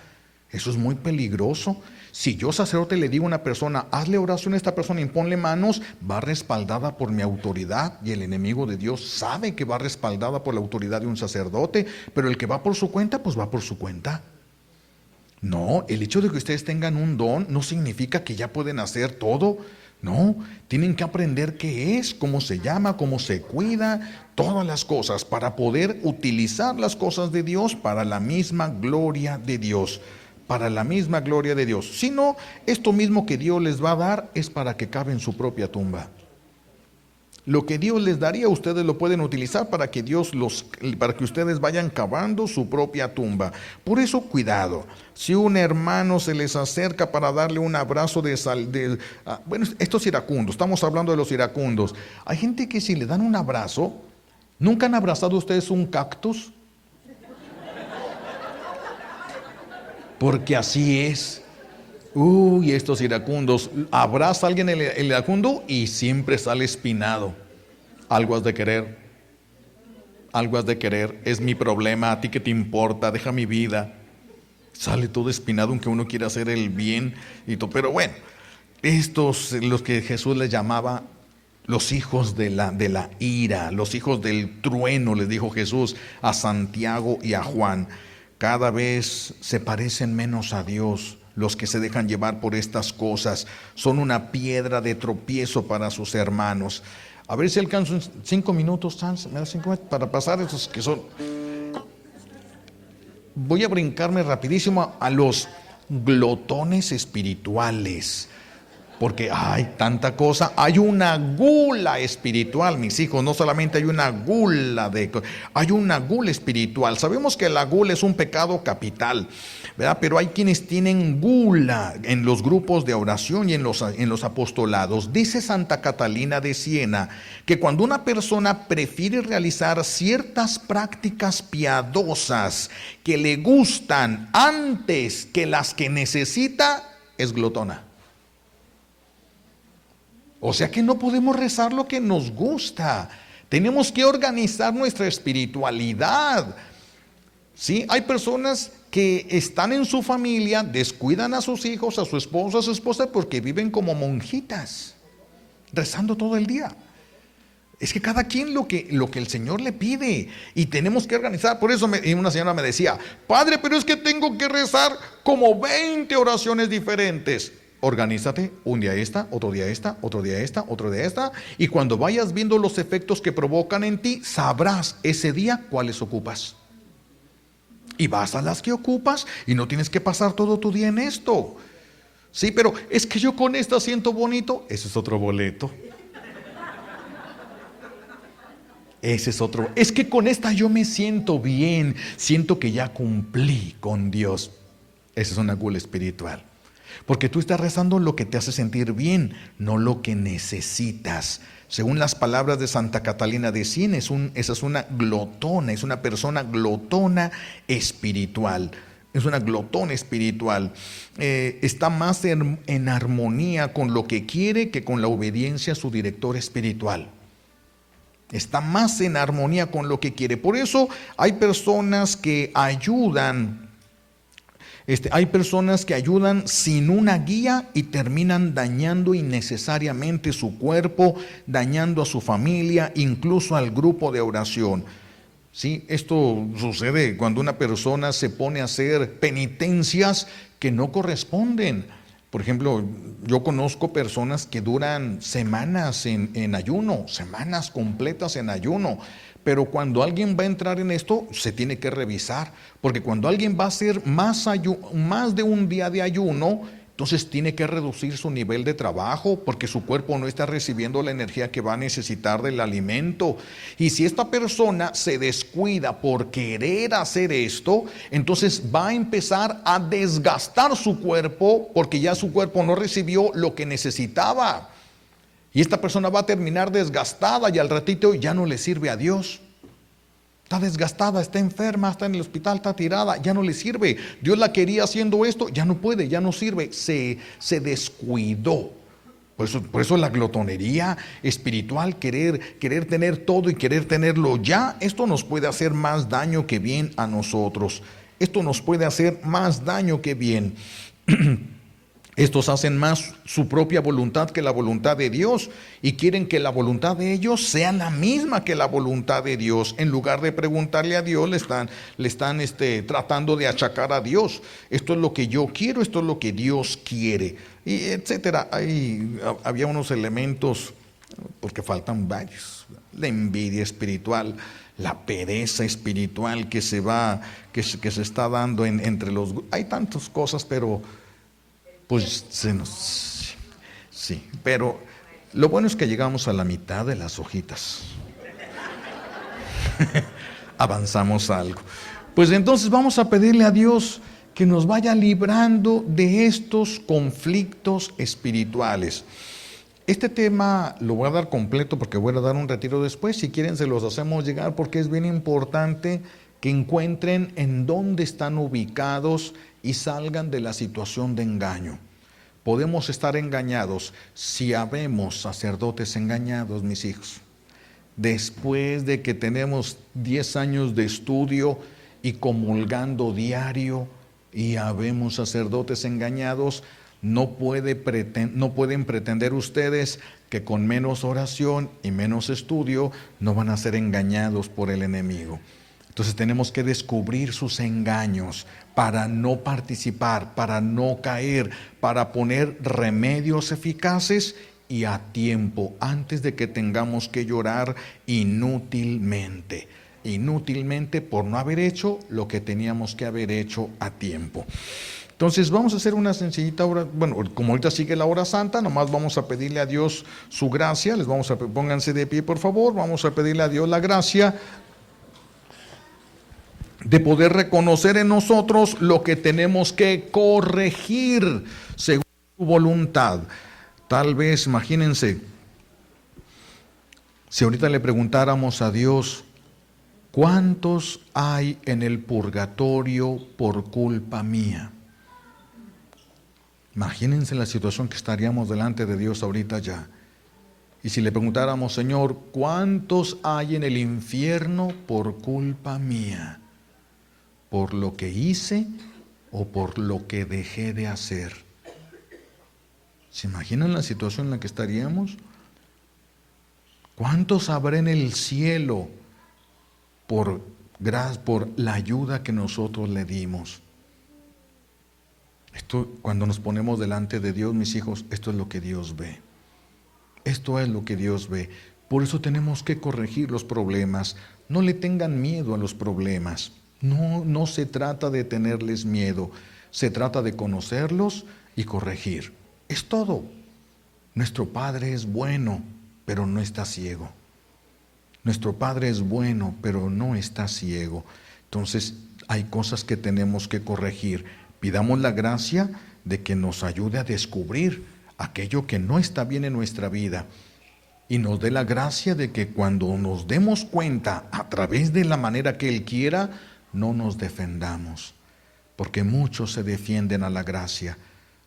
Eso es muy peligroso. Si yo, sacerdote, le digo a una persona, hazle oración a esta persona, imponle manos, va respaldada por mi autoridad, y el enemigo de Dios sabe que va respaldada por la autoridad de un sacerdote, pero el que va por su cuenta, pues va por su cuenta. No, el hecho de que ustedes tengan un don no significa que ya pueden hacer todo. No, tienen que aprender qué es, cómo se llama, cómo se cuida, todas las cosas para poder utilizar las cosas de Dios para la misma gloria de Dios, para la misma gloria de Dios. Si no, esto mismo que Dios les va a dar es para que cabe en su propia tumba. Lo que Dios les daría, ustedes lo pueden utilizar para que para que ustedes vayan cavando su propia tumba. Por eso, cuidado. Si un hermano se les acerca para darle un abrazo bueno, estos iracundos, estamos hablando de los iracundos. Hay gente que si le dan un abrazo, ¿nunca han abrazado ustedes un cactus? Porque así es. Uy, estos iracundos, abraza a alguien el iracundo y siempre sale espinado. Algo has de querer, es mi problema, a ti qué te importa, deja mi vida. Sale todo espinado aunque uno quiera hacer el bien y todo. Pero bueno, estos, los que Jesús les llamaba los hijos de la ira, los hijos del trueno, les dijo Jesús a Santiago y a Juan. Cada vez se parecen menos a Dios. Los que se dejan llevar por estas cosas son una piedra de tropiezo para sus hermanos. A ver si alcanzo 5 minutos, ¿me da 5 minutos para pasar esos que son? Voy a brincarme rapidísimo a los glotones espirituales. Porque hay tanta cosa, hay una gula espiritual, mis hijos, no solamente hay una gula hay una gula espiritual. Sabemos que la gula es un pecado capital, ¿verdad? Pero hay quienes tienen gula en los grupos de oración y en los apostolados. Dice Santa Catalina de Siena que cuando una persona prefiere realizar ciertas prácticas piadosas que le gustan antes que las que necesita, es glotona. O sea que no podemos rezar lo que nos gusta. Tenemos que organizar nuestra espiritualidad. ¿Sí? Hay personas que están en su familia, descuidan a sus hijos, a su esposo, a su esposa, porque viven como monjitas, rezando todo el día. Es que cada quien lo que el Señor le pide, y tenemos que organizar. Por eso una señora me decía: padre, pero es que tengo que rezar como 20 oraciones diferentes. Organízate, un día esta, otro día esta, otro día esta, otro día esta, y cuando vayas viendo los efectos que provocan en ti, sabrás ese día cuáles ocupas. Y vas a las que ocupas y no tienes que pasar todo tu día en esto. Sí, pero es que yo con esta siento bonito. Ese es otro boleto. Ese es otro. Es que con esta yo me siento bien, siento que ya cumplí con Dios. Esa es una gula espiritual. Porque tú estás rezando lo que te hace sentir bien, no lo que necesitas. Según las palabras de Santa Catalina de Siena, esa es una glotona, es una persona glotona espiritual. Es una glotona espiritual. Está más en armonía con lo que quiere que con la obediencia a su director espiritual. Está más en armonía con lo que quiere. Por eso hay personas que ayudan. Hay personas que ayudan sin una guía y terminan dañando innecesariamente su cuerpo, dañando a su familia, incluso al grupo de oración. ¿Sí? Esto sucede cuando una persona se pone a hacer penitencias que no corresponden. Por ejemplo, yo conozco personas que duran semanas en ayuno, semanas completas en ayuno. Pero cuando alguien va a entrar en esto, se tiene que revisar, porque cuando alguien va a hacer más de un día de ayuno, entonces tiene que reducir su nivel de trabajo, porque su cuerpo no está recibiendo la energía que va a necesitar del alimento. Y si esta persona se descuida por querer hacer esto, entonces va a empezar a desgastar su cuerpo, porque ya su cuerpo no recibió lo que necesitaba. Y esta persona va a terminar desgastada y al ratito ya no le sirve a Dios. Está desgastada, está enferma, está en el hospital, está tirada, ya no le sirve. Dios la quería haciendo esto, ya no puede, ya no sirve. Se descuidó. Por eso la glotonería espiritual, querer tener todo y querer tenerlo ya, esto nos puede hacer más daño que bien a nosotros. Esto nos puede hacer más daño que bien. Estos hacen más su propia voluntad que la voluntad de Dios y quieren que la voluntad de ellos sea la misma que la voluntad de Dios. En lugar de preguntarle a Dios, le están tratando de achacar a Dios. Esto es lo que yo quiero, esto es lo que Dios quiere, y etcétera. Había unos elementos, porque faltan varios. La envidia espiritual, la pereza espiritual que se está dando entre los. Hay tantas cosas, pero pues sí, pero Lo bueno es que llegamos a la mitad de las hojitas. Avanzamos algo. Pues entonces vamos a pedirle a Dios que nos vaya librando de estos conflictos espirituales. Este tema lo voy a dar completo porque voy a dar un retiro después. Si quieren se los hacemos llegar porque es bien importante que encuentren en dónde están ubicados y salgan de la situación de engaño. Podemos estar engañados si habemos sacerdotes engañados, mis hijos. Después de que tenemos 10 años de estudio y comulgando diario y habemos sacerdotes engañados, no pueden pretender ustedes que con menos oración y menos estudio no van a ser engañados por el enemigo. Entonces tenemos que descubrir sus engaños para no participar, para no caer, para poner remedios eficaces y a tiempo, antes de que tengamos que llorar inútilmente por no haber hecho lo que teníamos que haber hecho a tiempo. Entonces vamos a hacer una sencillita hora, bueno, como ahorita sigue la hora santa, nomás vamos a pedirle a Dios su gracia, pónganse de pie por favor, vamos a pedirle a Dios la gracia de poder reconocer en nosotros lo que tenemos que corregir según su voluntad. Tal vez, imagínense, si ahorita le preguntáramos a Dios, ¿cuántos hay en el purgatorio por culpa mía? Imagínense la situación que estaríamos delante de Dios ahorita ya. Y si le preguntáramos, Señor, ¿cuántos hay en el infierno por culpa mía? ¿Por lo que hice o por lo que dejé de hacer? ¿Se imaginan la situación en la que estaríamos? ¿Cuántos habrá en el cielo por la ayuda que nosotros le dimos? Esto, cuando nos ponemos delante de Dios, mis hijos, esto es lo que Dios ve. Esto es lo que Dios ve. Por eso tenemos que corregir los problemas. No le tengan miedo a los problemas. No se trata de tenerles miedo. Se trata de conocerlos y corregir. Es todo. Nuestro Padre es bueno, pero no está ciego. Nuestro Padre es bueno, pero no está ciego. Entonces, hay cosas que tenemos que corregir. Pidamos la gracia de que nos ayude a descubrir aquello que no está bien en nuestra vida. Y nos dé la gracia de que cuando nos demos cuenta a través de la manera que Él quiera, no nos defendamos. Porque muchos se defienden a la gracia.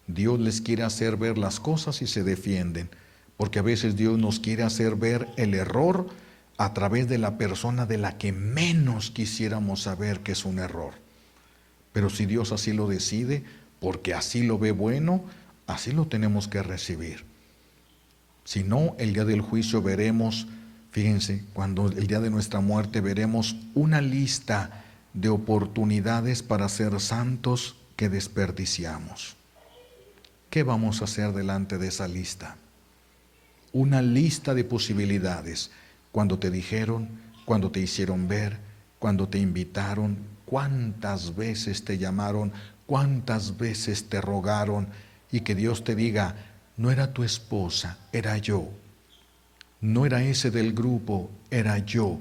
Dios les quiere hacer ver las cosas y se defienden. Porque a veces Dios nos quiere hacer ver el error a través de la persona de la que menos quisiéramos saber que es un error. Pero si Dios así lo decide, porque así lo ve bueno, así lo tenemos que recibir. Si no, el día del juicio veremos, fíjense, cuando el día de nuestra muerte veremos una lista de oportunidades para ser santos que desperdiciamos. ¿Qué vamos a hacer delante de esa lista? Una lista de posibilidades. Cuando te dijeron, cuando te hicieron ver, cuando te invitaron, cuántas veces te llamaron, cuántas veces te rogaron, y que Dios te diga, no era tu esposa, era yo. No era ese del grupo, era yo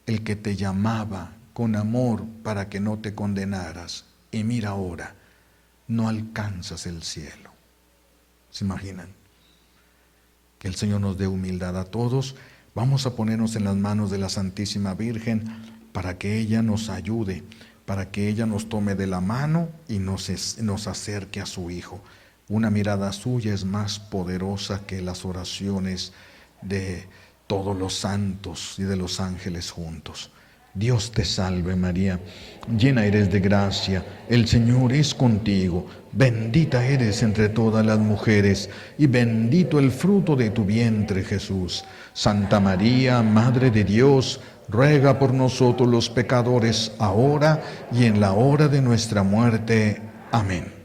el que te llamaba con amor para que no te condenaras. Y mira ahora, no alcanzas el cielo. ¿Se imaginan? Que el Señor nos dé humildad a todos. Vamos a ponernos en las manos de la Santísima Virgen para que ella nos ayude, para que ella nos tome de la mano y nos acerque a su Hijo. Una mirada suya es más poderosa que las oraciones de todos los santos y de los ángeles juntos. Dios te salve María, llena eres de gracia, el Señor es contigo, bendita eres entre todas las mujeres y bendito el fruto de tu vientre Jesús. Santa María, Madre de Dios, ruega por nosotros los pecadores, ahora y en la hora de nuestra muerte. Amén.